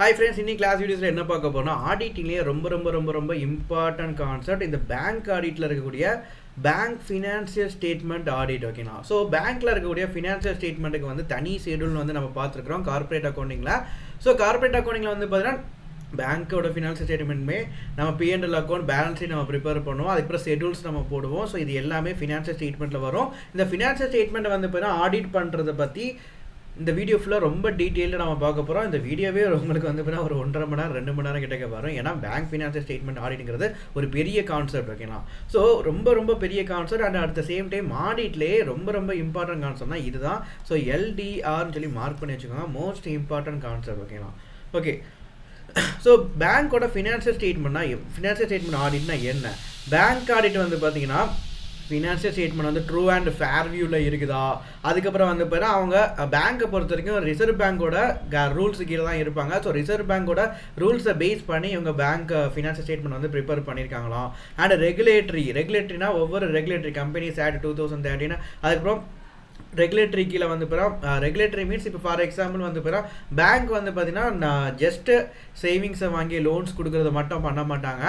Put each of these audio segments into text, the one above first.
Hi friends, இன்னைக்கு class வீடியோஸில் என்ன பார்க்க போனால் ஆடிட்டிங்லேயே ரொம்ப இம்பார்ட்டன்ட் கான்செப்ட் இந்த பேங்க் ஆடிட்டில் இருக்கக்கூடிய பேங்க் ஃபினான்ஷியல் ஸ்டேட்மெண்ட் ஆடிட். ஓகேங்களா? ஸோ பேங்க்கில் இருக்கக்கூடிய ஃபினான்ஷியல் ஸ்டேட்மெண்ட்டுக்கு வந்து தனி ஷெடியூல் வந்து நம்ம பார்த்துருக்குறோம் கார்பரேட் அக்கௌண்டிங்கில். ஸோ கார்பரேட் அக்கௌண்டிங்கில் வந்து பார்த்தீங்கன்னா பேங்க்கோட ஃபினான்ஷியல் ஸ்டேட்மெண்ட்டுமே நம்ம P&L அக்கௌண்ட் பேலன்ஸ் ஷீட் நம்ம ப்ரிப்பேர் பண்ணுவோம், அதுக்கப்புறம் ஷெடியூல்ஸ் நம்ம போடுவோம். ஸோ இது எல்லாமே ஃபினான்ஷியல் ஸ்டேட்மெண்ட்டில் வரும். இந்த ஃபினான்ஷியல் ஸ்டேட்மெண்ட்டை வந்து பார்த்தீங்கன்னா ஆடிட் பண்ணுறதை பற்றி இந்த வீடியோ ஃபுல்லாக ரொம்ப டீட்டெயிலாக நம்ம பார்க்க போகிறோம். இந்த வீடியோவே உங்களுக்கு வந்து பார்த்தீங்கன்னா ஒரு 1.5 மணி நேரம் 2 மணி நேரம் கிட்டக்க வரும். ஏன்னா பேங்க் ஃபினான்ஷியல் ஸ்டேட்மெண்ட் ஆடிட்டுங்கிறது ஒரு பெரிய கான்செப்ட். ஓகேங்களா? ஸோ ரொம்ப பெரிய concept. And at the same time ஆடிட்லேயே ரொம்ப இம்பார்ட்டன்ட் கான்செப்ட்னா இதுதான். ஸோ LDRன்னு சொல்லி மார்க் பண்ணி வச்சுக்கோங்க, மோஸ்ட் இம்பார்ட்டன்ட் கான்செப்ட். ஓகேங்களா? ஓகே. ஸோ பேங்க்கோட ஃபினான்ஷியல் ஸ்டேட்மெண்ட் ஆடிட்னா என்ன? பேங்க் ஆடிட் வந்து பார்த்தீங்கன்னா ஃபினான்ஷியல் ஸ்டேட்மெண்ட் வந்து ட்ரூ அண்ட் ஃபேர் வியூவில் இருக்குதா, அதுக்கப்புறம் வந்து பார்த்தீங்கன்னா அவங்க பேங்க்கை பொறுத்த வரைக்கும் ரிசர்வ் பேங்கோட ரூல்ஸு கீழே தான் இருப்பாங்க. ஸோ ரிசர்வ் பேங்கோட ரூல்ஸை பேஸ் பண்ணி இவங்க பேங்க் ஃபினான்ஷியல் ஸ்டேட்மெண்ட் வந்து ப்ரிப்பேர் பண்ணியிருக்காங்களாம். அண்ட் ரெகுலேட்டரினா ஒவ்வொரு ரெகுலேட்டரி கம்பெனிஸ் ஆக்ட் 2013, அதுக்கப்புறம் ரெகுலேட்டரி கீழே வந்து ரெகுலேட்டரி மீன்ஸ் இப்போ ஃபார் எக்ஸாம்பிள் வந்து பேங்க் வந்து பார்த்தீங்கன்னா ஜஸ்ட்டு சேவிங்ஸை வாங்கி லோன்ஸ் கொடுக்குறத மட்டும் பண்ண மாட்டாங்க.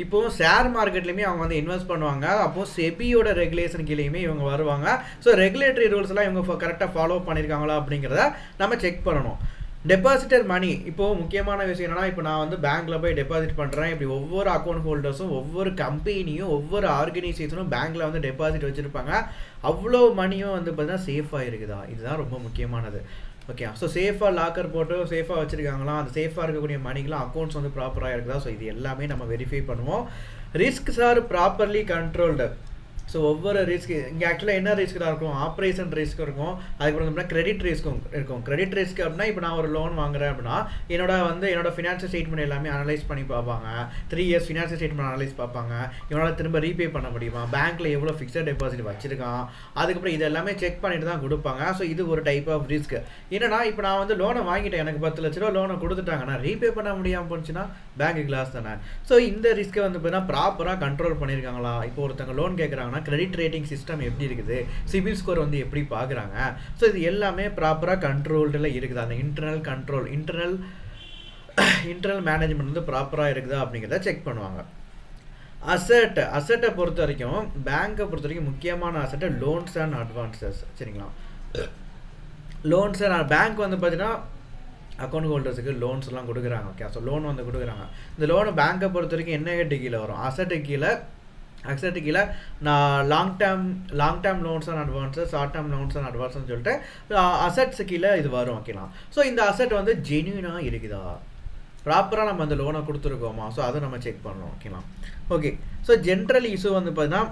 இப்போது ஷேர் மார்க்கெட்லேயுமே அவங்க வந்து இன்வெஸ்ட் பண்ணுவாங்க. அப்போது செபியோட ரெகுலேஷன் கீழேயுமே இவங்க வருவாங்க. ஸோ ரெகுலேட்டரி ரூல்ஸ்லாம் இவங்க கரெக்டாக ஃபாலோ பண்ணியிருக்காங்களா அப்படிங்கிறத நம்ம செக் பண்ணணும். டெபாசிட்டர் மணி இப்போது முக்கியமான விஷயம் என்னன்னா, இப்போ நான் வந்து பேங்க்கில் போய் டெபாசிட் பண்ணுறேன். இப்படி ஒவ்வொரு அக்கௌண்ட் ஹோல்டர்ஸும் ஒவ்வொரு கம்பெனியும் ஒவ்வொரு ஆர்கனைசேஷனும் பேங்க்கில் வந்து டெபாசிட் வச்சுருப்பாங்க. அவ்வளோ மணியும் வந்து பார்த்தீங்கன்னா சேஃபாக இருக்குதா, இதுதான் ரொம்ப முக்கியமானது. ஓகே. ஸோ சேஃபாக லாக்கர் போட்டு சேஃபாக வச்சுருக்காங்களா, அந்த சேஃபாக இருக்கக்கூடிய மணிக்கெலாம் அக்கௌண்ட்ஸ் வந்து ப்ராப்பராக இருக்குதா. ஸோ இது எல்லாமே நம்ம வெரிஃபை பண்ணுவோம். Risks are properly controlled. So ஒவ்வொரு ரிஸ்க் இங்கே ஆக்சுவலாக என்ன ரிஸ்க்காக இருக்கும், ஆப்ரேஷன் ரிஸ்க் இருக்கும், அதுக்கப்புறம் வந்து கிரெடிட் ரிஸ்க்கும் இருக்கும். கிரெடிட் ரிஸ்க் அப்படின்னா இப்போ நான் ஒரு லோன் வாங்குறேன் அப்படின்னா என்னோட ஃபினான்ஷியல் ஸ்டேட்மெண்ட் எல்லாமே அனலைஸ் பண்ணி பார்ப்பாங்க. 3 இயர்ஸ் ஃபினான்ஷியல் ஸ்டேட்மெண்ட் அனலைஸ் பார்ப்பாங்க. இவனால் திரும்ப ரீபே பண்ண முடியுமா, பேங்க்கில் எவ்வளோ ஃபிக்ஸட் டெபாசிட் வச்சிருக்கான், அதுக்கப்புறம் இது எல்லாமே செக் பண்ணிட்டு தான் கொடுப்பாங்க. ஸோ இது ஒரு டைப் ஆஃப் ரிஸ்க். என்னன்னா இப்போ நான் வந்து லோனை வாங்கிட்டேன், எனக்கு 10 லட்ச ரூபா லோனை கொடுத்துட்டாங்கன்னா ரீபே பண்ண முடியாமல் போச்சுன்னா பேங்க்கு கிளாஸ் தானே. ஸோ இந்த ரிஸ்க்கை வந்து பார்த்தீங்கன்னா ப்ராப்பராக கண்ட்ரோல் பண்ணியிருக்காங்களா. இப்போ ஒருத்தங்க லோன் கேட்குறாங்கன்னா கிரெடிட் ரேட்டிங் சிஸ்டம் எப்படி இருக்குது, சிபில் ஸ்கோர் வந்து எப்படி பார்க்குறாங்க. ஸோ இது எல்லாமே ப்ராப்பராக கண்ட்ரோல்டில் இருக்குது. அந்த இன்டர்னல் கண்ட்ரோல் இன்டர்னல் மேனேஜ்மெண்ட் வந்து ப்ராப்பராக இருக்குதா அப்படிங்கிறத செக் பண்ணுவாங்க. அசட்டை பொறுத்த வரைக்கும் பேங்க்கை பொறுத்த வரைக்கும் முக்கியமான அசட்டை லோன்ஸ் அண்ட் அட்வான்சஸ். சரிங்களா? லோன்ஸ் அண்ட் பேங்க் வந்து பார்த்தீங்கன்னா அக்கௌண்ட் ஹோல்டர்ஸுக்கு லோன்ஸ்லாம் கொடுக்குறாங்க. ஓகே. ஸோ லோன் வந்து கொடுக்குறாங்க. இந்த லோனு பேங்க்கை பொறுத்த வரைக்கும் என்ன ஹெட்டு கீழே வரும், அசட்டு கீழே நான் long term loans and advances, short term loans and அட்வான்ஸ்னு சொல்லிட்டு அசட்ஸ் கீழே இது வரும். ஓகேங்களா? ஸோ இந்த அசட் வந்து ஜென்யூனாக இருக்குதா, ப்ராப்பராக நம்ம அந்த லோனை கொடுத்துருக்கோமா, ஸோ அதை நம்ம செக் பண்ணணும். ஓகேங்களா? ஓகே. ஸோ ஜென்ரல் இஷ்யூ வந்து பார்த்தீங்கன்னா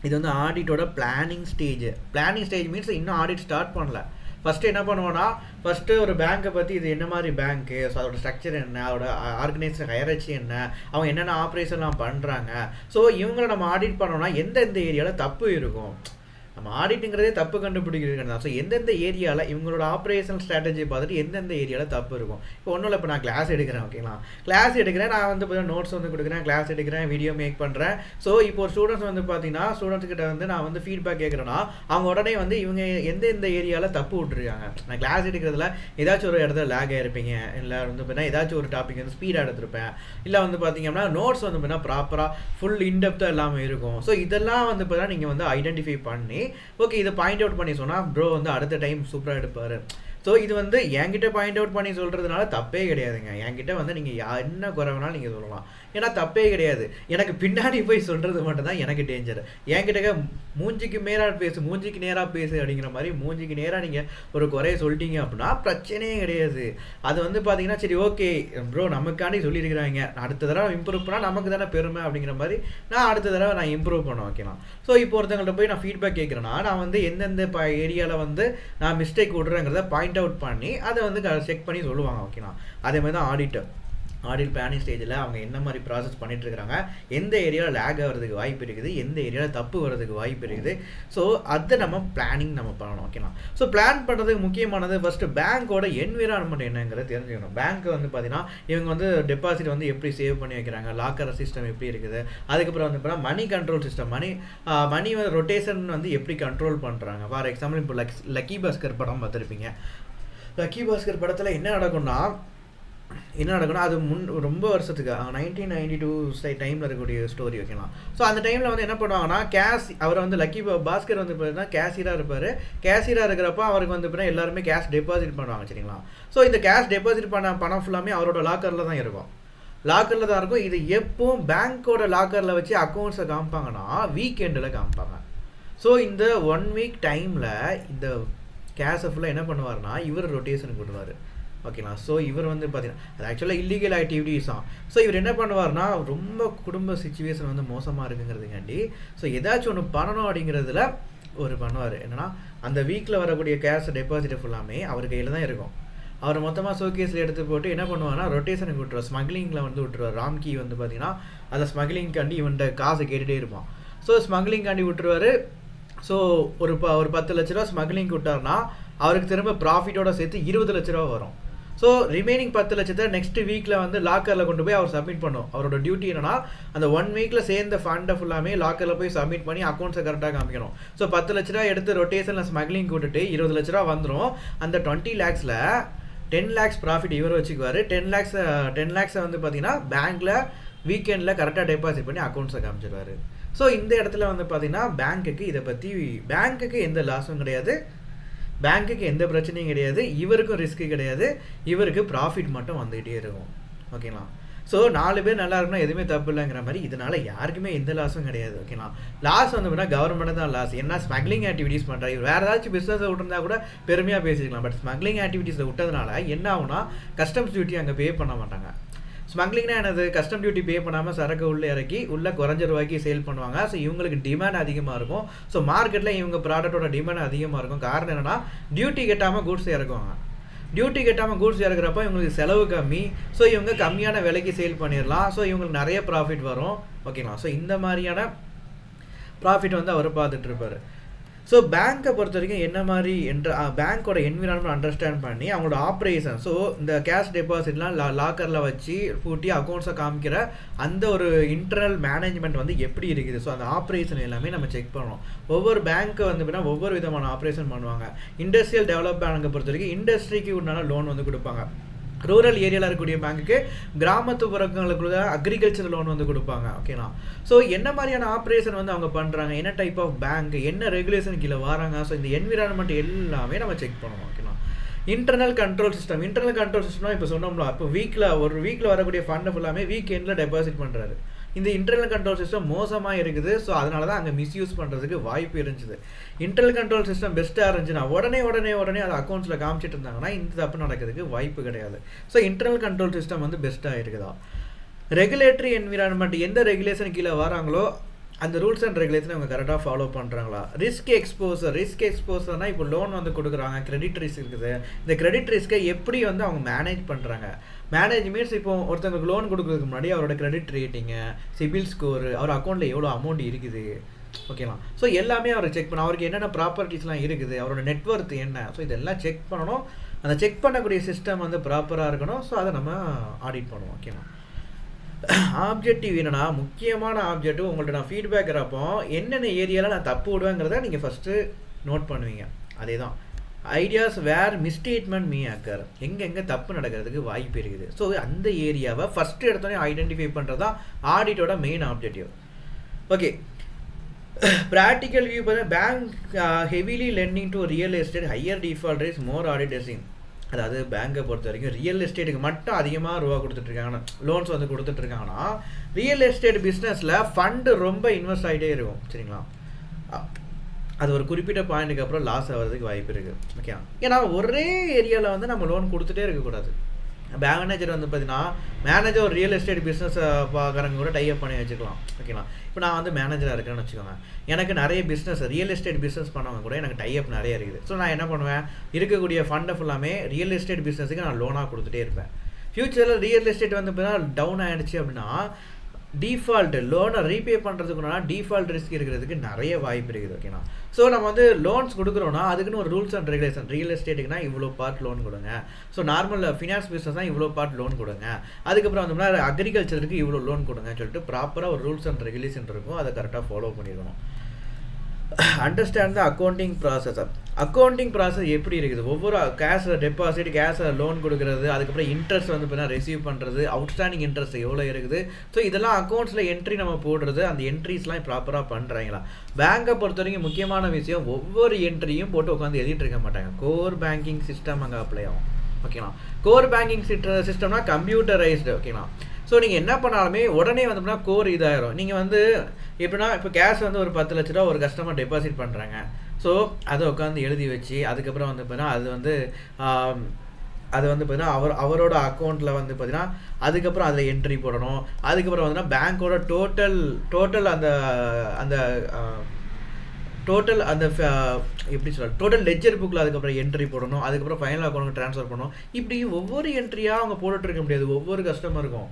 இது வந்து ஆடிட்டோட பிளானிங் ஸ்டேஜ் மீன்ஸ் இன்னும் ஆடிட் ஸ்டார்ட் பண்ணல. ஃபஸ்ட்டு என்ன பண்ணுவோன்னா, ஃபஸ்ட்டு ஒரு பேங்க்கை பற்றி இது என்ன மாதிரி பேங்க்கு, ஸோ அதோட ஸ்ட்ரக்சர் என்ன, அதோட ஆர்கனைசேஷன் ஹையரார்ச்சி என்ன, அவங்க என்னென்ன ஆப்ரேஷன்லாம் பண்ணுறாங்க. ஸோ இவங்களை நம்ம ஆடிட் பண்ணோன்னா எந்தெந்த ஏரியாவில் தப்பு இருக்கும், நம்ம ஆடிட்டுங்கிறதே தப்பு கண்டுபிடிக்கிறது தான். ஸோ எந்தெந்த ஏரியாவில் இவங்களோட ஆப்ரேஷனல் ஸ்ட்ராட்டஜி பார்த்துட்டு எந்தெந்த ஏரியாவில் தப்பு இருக்கும். இப்போ ஒன்றும் இல்லை, இப்போ நான் கிளாஸ் எடுக்கிறேன். ஓகேங்களா? கிளாஸ் எடுக்கிறேன், நான் வந்து நோட்ஸ் வந்து கொடுக்குறேன், கிளாஸ் எடுக்கிறேன், வீடியோ மேக் பண்ணுறேன். ஸோ இப்போ ஒரு ஸ்டூடெண்ட்ஸ் வந்து பார்த்தீங்கன்னா ஸ்டூடெண்ட்ஸ்கிட்ட வந்து நான் வந்து ஃபீட்பேக் கேட்குறேன்னா அவங்க உடனே வந்து இவங்க எந்தெந்த ஏரியாவில் தப்பு விட்டுருக்காங்க. நான் கிளாஸ் எடுக்கிறதுல ஏதாச்சும் ஒரு இடத்துல லேக் ஆகிருப்பீங்க, இல்லை வந்து பார்த்தீங்கன்னா ஏதாச்சும் ஒரு டாபிக் வந்து ஸ்பீடாக எடுத்திருப்பேன், இல்லை வந்து பார்த்தீங்கன்னா நோட்ஸ் வந்து பார்த்தீங்கன்னா ப்ராப்பராக ஃபுல் இன்டெப்த்தாக எல்லாமே இருக்கும். ஸோ இதெல்லாம் வந்து பார்த்தீங்கன்னா நீங்கள் வந்து ஐடென்டிஃபை பண்ணி ஓகே இதை பாயிண்ட் அவுட் பண்ணி சொன்னால் ப்ரோ வந்து அடுத்த டைம் சூப்பராக எடுப்பார். ஸோ இது வந்து என்கிட்ட பாயிண்ட் அவுட் பண்ணி சொல்கிறதுனால தப்பே கிடையாதுங்க. என்கிட்ட வந்து நீங்கள் என்ன குறை வேணாலும் நீங்கள் சொல்லலாம், ஏன்னா தப்பே கிடையாது. எனக்கு பின்னாடி போய் சொல்கிறது மட்டும்தான் எனக்கு டேஞ்சர். என்கிட்ட மூஞ்சிக்கு நேராக பேசு அப்படிங்கிற மாதிரி மூஞ்சிக்கு நேராக நீங்கள் ஒரு குறைய சொல்லிட்டீங்க அப்படின்னா பிரச்சனையே கிடையாது. அது வந்து பார்த்தீங்கன்னா சரி ஓகே ப்ரோ நமக்காண்டி சொல்லியிருக்கிறாங்க, அடுத்த தடவை இம்ப்ரூவ் பண்ணால் நமக்கு தானே பெருமை அப்படிங்கிற மாதிரி நான் அடுத்த தடவை நான் இம்ப்ரூவ் பண்ண வைக்கலாம். ஸோ இப்போ ஒருத்தங்கள்ட்ட போய் நான் ஃபீட்பேக் கேட்குறேன்னா நான் வந்து எந்தெந்த ஏரியாவில் வந்து நான் மிஸ்டேக் விட்றேங்கிறத பாயிண்ட் அவுட் பண்ணி அதை வந்து செக் பண்ணி சொல்லுவாங்க. ஓகேங்களா? அதே மாதிரி தான் ஆடிட் பிளானிங் ஸ்டேஜில் அவங்க என்ன மாதிரி ப்ராசஸ் பண்ணிட்டு இருக்காங்க, எந்த ஏரியாவில் லேக் ஆகிறதுக்கு வாய்ப்பு இருக்குது, எந்த ஏரியாவில் தப்பு வர்றதுக்கு வாய்ப்பு இருக்குது. ஸோ அதை நம்ம பிளானிங் நம்ம பண்ணணும். ஓகேங்களா? ஸோ பிளான் பண்ணுறதுக்கு முக்கியமானது ஃபஸ்ட்டு பேங்க்கோட என்விரான்மெண்ட் என்னங்கிறத தெரிஞ்சுக்கணும். பேங்க் வந்து பார்த்தீங்கன்னா இவங்க வந்து டெபாசிட் வந்து எப்படி சேவ் பண்ணி வைக்கிறாங்க, லாக்கர் சிஸ்டம் எப்படி இருக்குது, அதுக்கப்புறம் வந்து பார்த்தீங்கன்னா மணி கண்ட்ரோல் சிஸ்டம், மணி வந்து ரொட்டேஷன் வந்து எப்படி கண்ட்ரோல் பண்ணுறாங்க. ஃபார் எக்ஸாம்பிள் இப்போ லக்கி பாஸ்கர் படம் பார்த்துருப்பீங்க. லக்கி பாஸ்கர் படத்தில் என்ன நடக்கும்னா என்ன நடக்கும்னா அது ரொம்ப வருஷத்துக்கு 1992 டைமில் இருக்கக்கூடிய ஸ்டோரி ஓகேங்களா. ஸோ அந்த டைமில் வந்து என்ன பண்ணுவாங்கன்னா அவர் வந்து லக்கி பாஸ்கர் வந்து பார்த்தீங்கன்னா கேஷியராக இருப்பார். கேஷியராக இருக்கிறப்ப அவருக்கு வந்து பார்த்தீங்கன்னா எல்லாருமே கேஷ் டெபாசிட் பண்ணுவாங்க சரிங்களா. ஸோ இந்த கேஷ் டெபாசிட் பண்ண பணம் ஃபுல்லாமே அவரோட லாக்கரில் தான் இருக்கும். இது எப்பவும் பேங்க்கோட லாக்கரில் வச்சு அக்கௌண்ட்ஸை காமிப்பாங்கன்னா வீக்கெண்டில் காமிப்பாங்க. ஸோ இந்த 1 வீக் டைமில் இந்த கேஷை ஃபுல்லாக என்ன பண்ணுவார்னா இவர் ரொட்டேஷனுக்கு விடுவார் ஓகேங்களா. ஸோ இவர் வந்து பார்த்தீங்கன்னா அது ஆக்சுவலாக இல்லீகல் ஆக்டிவிட்டீஸ் தான். ஸோ இவர் என்ன பண்ணுவார்னா ரொம்ப குடும்ப சுச்சுவேஷன் வந்து மோசமாக இருக்குங்கிறதுக்காண்டி ஸோ ஏதாச்சும் ஒன்று பண்ணணும் அப்படிங்கிறதுல ஒரு பண்ணுவார். என்னென்னா அந்த வீக்கில் வரக்கூடிய கேஷ் டெபாசிட் ஃபுல்லாமே அவர் கையில் தான் இருக்கும். அவர் மொத்தமாக ஷோகேஸில் எடுத்து போட்டு என்ன பண்ணுவார்னா ரொட்டேஷனுக்கு விட்டுருவார், ஸ்மக்லிங்கில் வந்து விட்டுருவார். ராம்கி வந்து பார்த்தீங்கன்னா அதை ஸ்மக்லிங்காண்டி இவன்கிட்ட காசு கேட்டுகிட்டே இருப்பான். ஸோ ஸ்மக்லிங்காண்டி விட்டுருவார். ஸோ ஒரு 10 லட்ச ரூபா ஸ்மக்லிங் விட்டார்னா அவருக்கு திரும்ப ப்ராஃபிட்டோட சேர்த்து 20 லட்ச ரூபா வரும். ஸோ ரிமைனிங் 10 லட்சத்தை நெக்ஸ்ட் வீக்கில் வந்து லாக்கரில் கொண்டு போய் அவர் சப்மிட் பண்ணும். அவரோட டியூட்டி என்னன்னா அந்த 1 வீக்கில் சேர்ந்த ஃபண்டை ஃபுல்லாமே லாக்கரில் போய் சப்மிட் பண்ணி அக்கௌண்ட்ஸை கரெக்டாக காமிக்கணும். ஸோ 10 லட்ச ரூபா எடுத்து ரொட்டேஷனில் ஸ்மக்லிங் விட்டுட்டு 20 லட்ச ரூபா வந்துடும். அந்த 20 lakhsல 10 lakhs ப்ராஃபிட் இவர் வச்சுக்குவார். 10 lakhs வந்து பார்த்தீங்கன்னா பேங்க்கில் வீக்கெண்டில் கரெக்டாக டெபாசிட் பண்ணி அக்கௌண்ட்ஸை காமிச்சிடுவார். ஸோ இந்த இடத்துல வந்து பார்த்தீங்கன்னா பேங்க்குக்கு எந்த லாஸும் கிடையாது, பேங்க்குக்கு எந்த பிரச்சனையும் கிடையாது, இவருக்கும் ரிஸ்க்கு கிடையாது, இவருக்கு ப்ராஃபிட் மட்டும் வந்துகிட்டே இருக்கும் ஓகேங்களா. ஸோ 4 பேர் நல்லா இருக்கணும், எதுவுமே தப்பு இல்லைங்கிற மாதிரி இதனால் யாருக்குமே எந்த லாஸும் கிடையாது ஓகேங்களா. லாஸ் வந்து பார்த்தீங்கன்னா கவர்மெண்ட் தான் லாஸ். என்ன ஸ்மக்லிங் ஆக்டிவிட்டீஸ் பண்ணுறாரு, இவர் வேறு ஏதாச்சும் பிஸ்னஸை விட்டுருந்தா கூட பெருமையாக பேசிக்கலாம். பட் ஸ்மக்லிங் ஆக்டிவிட்டீஸை விட்டதுனால என்ன ஆகுனா கஸ்டம்ஸ் டியூட்டி அங்கே பே பண்ண மாட்டாங்க. ஸ்மக்லிங்னா என்னது, கஸ்டம் டியூட்டி பே பண்ணாமல் சரக்கு உள்ளே இறக்கி உள்ளே குறைஞ்ச ரூபாய்க்கு சேல் பண்ணுவாங்க. ஸோ இவங்களுக்கு டிமாண்ட் அதிகமாக இருக்கும். ஸோ மார்க்கெட்டில் இவங்க ப்ராடக்டோட டிமாண்ட் அதிகமாக இருக்கும். காரணம் என்னென்னா டியூட்டி கட்டாமல் கூட்ஸ் இறக்குவாங்க. டியூட்டி கட்டாமல் கூட்ஸ் இறக்குறப்ப இவங்களுக்கு செலவு கம்மி. ஸோ இவங்க கம்மியான விலைக்கு சேல் பண்ணிடலாம். ஸோ இவங்களுக்கு நிறைய ப்ராஃபிட் வரும் ஓகேங்களா. ஸோ இந்த மாதிரியான ப்ராஃபிட் வந்து அவர் பார்த்துட்ருப்பார். ஸோ பேங்க்கை பொறுத்த வரைக்கும் என்ன மாதிரி பேங்க்கோட என்விரான்மெண்ட் அண்டர்ஸ்டாண்ட் பண்ணி அவங்களோட ஆப்ரேஷன், ஸோ இந்த கேஷ் டெபாசிட்லாம் லாக்கரில் வச்சு பூட்டி அக்கௌண்ட்ஸை காமிக்கிற அந்த ஒரு இன்டர்னல் மேனேஜ்மெண்ட் வந்து எப்படி இருக்குது, ஸோ அந்த ஆப்ரேஷன் எல்லாமே நம்ம செக் பண்ணணும். ஒவ்வொரு பேங்க்கை வந்து பார்த்தீங்கன்னா ஒவ்வொரு விதமான ஆப்ரேஷன் பண்ணுவாங்க. இண்டஸ்ட்ரியல் டெவலப் பேங்கை பொறுத்த வரைக்கும் இண்டஸ்ட்ரிக்கு உண்டான லோன் வந்து கொடுப்பாங்க. ரூரல் ஏரியாவில் இருக்கக்கூடிய பேங்க்குக்கு கிராமத்து புறங்களுக்குள்ள அக்ரிகல்ச்சர் லோன் வந்து கொடுப்பாங்க ஓகேண்ணா. ஸோ என்ன மாதிரியான ஆப்ரேஷன் வந்து அவங்க பண்ணுறாங்க, என்ன டைப் ஆஃப் பேங்க், என்ன ரெகுலேஷன் கீழே வராங்க, ஸோ இந்த என்விரான்மெண்ட் எல்லாமே நம்ம செக் பண்ணணும் ஓகேண்ணா. இன்டர்னல் கண்ட்ரோல் சிஸ்டம்னா இப்போ சொன்னோம்ல, இப்போ ஒரு வீக்கில் வரக்கூடிய ஃபண்டை ஃபுல்லாமே வீக் எண்டில் டெபாசிட் பண்ணுறாரு. இந்த இன்டர்னல் கண்ட்ரோல் சிஸ்டம் மோசமாக இருக்குது. ஸோ அதனால தான் அங்கே மிஸ்யூஸ் பண்ணுறதுக்கு வாய்ப்பு இருந்துச்சு. இன்டர்னல் கண்ட்ரோல் சிஸ்டம் பெஸ்ட்டாக இருந்துச்சுன்னா உடனே அதை அக்கௌண்ட்ஸில் காமிச்சிட்டு இருந்தாங்கன்னா இந்த தப்பு நடக்கிறதுக்கு வாய்ப்பு கிடையாது. ஸோ இன்டர்னல் கண்ட்ரோல் சிஸ்டம் வந்து பெஸ்ட்டாக இருக்குதா. ரெகுலேட்டரி என்விரான்மெண்ட் எந்த ரெகுலேஷன் கீழே வராங்களோ அந்த ரூல்ஸ் அண்ட் ரெகுலேஷன் அவங்க கரெக்டாக ஃபாலோ பண்ணுறாங்களா. ரிஸ்க் எக்ஸ்போசர்னால் இப்போ லோன் வந்து கொடுக்குறாங்க, கிரெடிட் ரிஸ்க் இருக்குது. இந்த கிரெடிட் ரிஸ்க்கை எப்படி வந்து அவங்க மேனேஜ் பண்ணுறாங்க. மேனேஜ் மீன்ஸ் இப்போ ஒருத்தவங்களுக்கு லோன் கொடுக்குறதுக்கு முன்னாடி அவரோட கிரெடிட் ரேட்டிங்கு, சிபில் ஸ்கோரு, அவர் அக்கௌண்ட்டில் எவ்வளோ அமௌண்ட் இருக்குது ஓகேலாம். ஸோ எல்லாமே அவர் செக் பண்ணணும். அவருக்கு என்னென்ன ப்ராப்பர்ட்டிஸ்லாம் இருக்குது, அவரோட நெட்வொர்த் என்ன, ஸோ இதெல்லாம் செக் பண்ணணும். அந்த செக் பண்ணக்கூடிய சிஸ்டம் வந்து ப்ராப்பராக இருக்கணும். ஸோ அதை நம்ம ஆடிட் பண்ணுவோம் ஓகேவா. ஆப்ஜெக்டிவ் என்னன்னா, முக்கியமான ஆப்ஜெக்டிவ் உங்கள்கிட்ட நான் ஃபீட்பேக் இருப்போ என்னென்ன ஏரியாவில் நான் தப்பு விடுவேங்கிறத நீங்கள் ஃபஸ்ட்டு நோட் பண்ணுவீங்க. அதே தான் ஐடியாஸ் வேர் மிஸ்டேட்மெண்ட் அக்கர், எங்கெங்கே தப்பு நடக்கிறதுக்கு வாய்ப்பு இருக்குது. ஸோ அந்த ஏரியாவை ஃபஸ்ட்டு எடுத்தோடனே ஐடென்டிஃபை பண்ணுறது தான் ஆடிட்டோட main objective. Okay, practical view பார்த்தா bank heavily lending to real estate, higher default rates, more ஆடிட்டர்ஸிங். அதாவது பேங்கை பொறுத்த வரைக்கும் ரியல் எஸ்டேட்டுக்கு மட்டும் அதிகமாக ரூபா கொடுத்துட்ருக்காங்கன்னா, லோன்ஸ் வந்து கொடுத்துட்ருக்காங்கன்னா, ரியல் எஸ்டேட் பிஸ்னஸில் ஃபண்டு ரொம்ப இன்வெஸ்ட் ஆகிட்டே இருக்கும் சரிங்களா. அது ஒரு குறிப்பிட்ட பாயிண்ட்டுக்கு அப்புறம் லாஸ் ஆகிறதுக்கு வாய்ப்பு இருக்குது ஓகே. ஏன்னா ஒரே ஏரியாவில் வந்து நம்ம லோன் கொடுத்துட்டே இருக்கக்கூடாது. மேனேஜர் வந்து பார்த்தீங்கன்னா மேனேஜர் ஒரு ரியல் எஸ்டேட் பிஸ்னஸ் பார்க்குறவங்க கூட டைப் பண்ணி வச்சுக்கலாம் ஓகேங்களா. இப்போ நான் வந்து மேனேஜராக இருக்கேன்னு வச்சுக்கோங்க, எனக்கு நிறைய பிஸ்னஸ் ரியல் எஸ்டேட் பிஸ்னஸ் பண்ணவங்க கூட எனக்கு டைப் நிறைய இருக்குது. ஸோ நான் என்ன பண்ணுவேன், இருக்கக்கூடிய ஃபண்டை ஃபுல்லாமே ரியல் எஸ்டேட் பிஸ்னஸுக்கு நான் லோனாக கொடுத்துட்டே இருப்பேன். ஃப்யூச்சரில் ரியல் எஸ்டேட் வந்து பார்த்தீங்கன்னா டவுன் ஆகிடுச்சு அப்படின்னா டிஃபால்ட் லோனை ரீபே பண்ணுறதுக்குனா டிஃபால்ட் ரிஸ்க் இருக்கிறதுக்கு நிறைய வாய்ப்பு இருக்குது ஓகேண்ணா. ஸோ நம்ம வந்து லோன்ஸ் கொடுக்குறோன்னா அதுக்குன்னு ஒரு ரூல்ஸ் அண்ட் ரெகுலேஷன், ரியல் எஸ்டேட்டுக்குனா இவ்வளோ பார்ட் லோன் கொடுங்க, ஸோ நார்மல் ஃபினான்ஸ் பிஸ்னஸ்னால் இவ்வளோ பார்ட் லோன் கொடுங்க, அதுக்கப்புறம் வந்தோம்னா அக்ரிகல்ச்சருக்கு இவ்வளோ லோன் கொடுங்கன்னு சொல்லிட்டு ப்ராப்பராக ஒரு ரூல்ஸ் அண்ட் ரெகுலேஷன் இருக்கும். அதை கரெக்டாக ஃபாலோ பண்ணிடணும். Understand the accounting process. Accounting process எப்படி இருக்குது, ஒவ்வொரு கேஷ் டெபாசிட், கேஷ் லோன் கொடுக்குறது, அதுக்கப்புறம் இன்ட்ரெஸ்ட் வந்து பார்த்தீங்கன்னா ரிசீவ் பண்ணுறது, அவுட்ஸ்டாண்டிங் இன்ட்ரெஸ்ட் எவ்வளோ இருக்குது. ஸோ இதெல்லாம் அக்கௌண்ட்ஸில் என்ட்ரி நம்ம போடுறது, அந்த என்ட்ரிஸ்லாம் ப்ராப்பராக பண்ணுறாங்களா. பேங்கை பொறுத்த வரைக்கும் முக்கியமான விஷயம், ஒவ்வொரு என்ட்ரியும் போட்டு உட்காந்து எழுதிட்டு இருக்க மாட்டாங்க. கோர் பேங்கிங் சிஸ்டம் அங்கே அப்ளை ஆகும். ஓகேங்களா. கோர் பேங்கிங் சிஸ்டம்னா கம்ப்யூட்டரைஸ்டு. ஓகேங்களா. ஸோ நீங்கள் என்ன பண்ணாலுமே உடனே வந்தோம்னா கோர் இதாயிரும். நீங்கள் வந்து எப்படின்னா இப்போ கேஷ் வந்து ஒரு 10 லட்ச ரூபா ஒரு கஸ்டமர் டெபாசிட் பண்ணுறாங்க. ஸோ அதை உட்காந்து எழுதி வச்சு அதுக்கப்புறம் வந்து பார்த்தீங்கன்னா அது வந்து பார்த்தீங்கன்னா அவரோட அக்கௌண்ட்டில் வந்து பார்த்தீங்கன்னா அதுக்கப்புறம் அதில் என்ட்ரி போடணும். அதுக்கப்புறம் வந்து பேங்க்கோட டோட்டல் அந்த எப்படி சொல்கிறது, டோட்டல் லெட்ஜர் புக்கில் அதுக்கப்புறம் என்ட்ரி போடணும். அதுக்கப்புறம் ஃபைனல் அக்கௌண்ட்டுக்கு ட்ரான்ஸ்ஃபர் பண்ணணும். இப்படி ஒவ்வொரு என்ட்ரியாக அவங்க போட்டுட்டு இருக்க முடியாது. ஒவ்வொரு கஸ்டமருக்கும்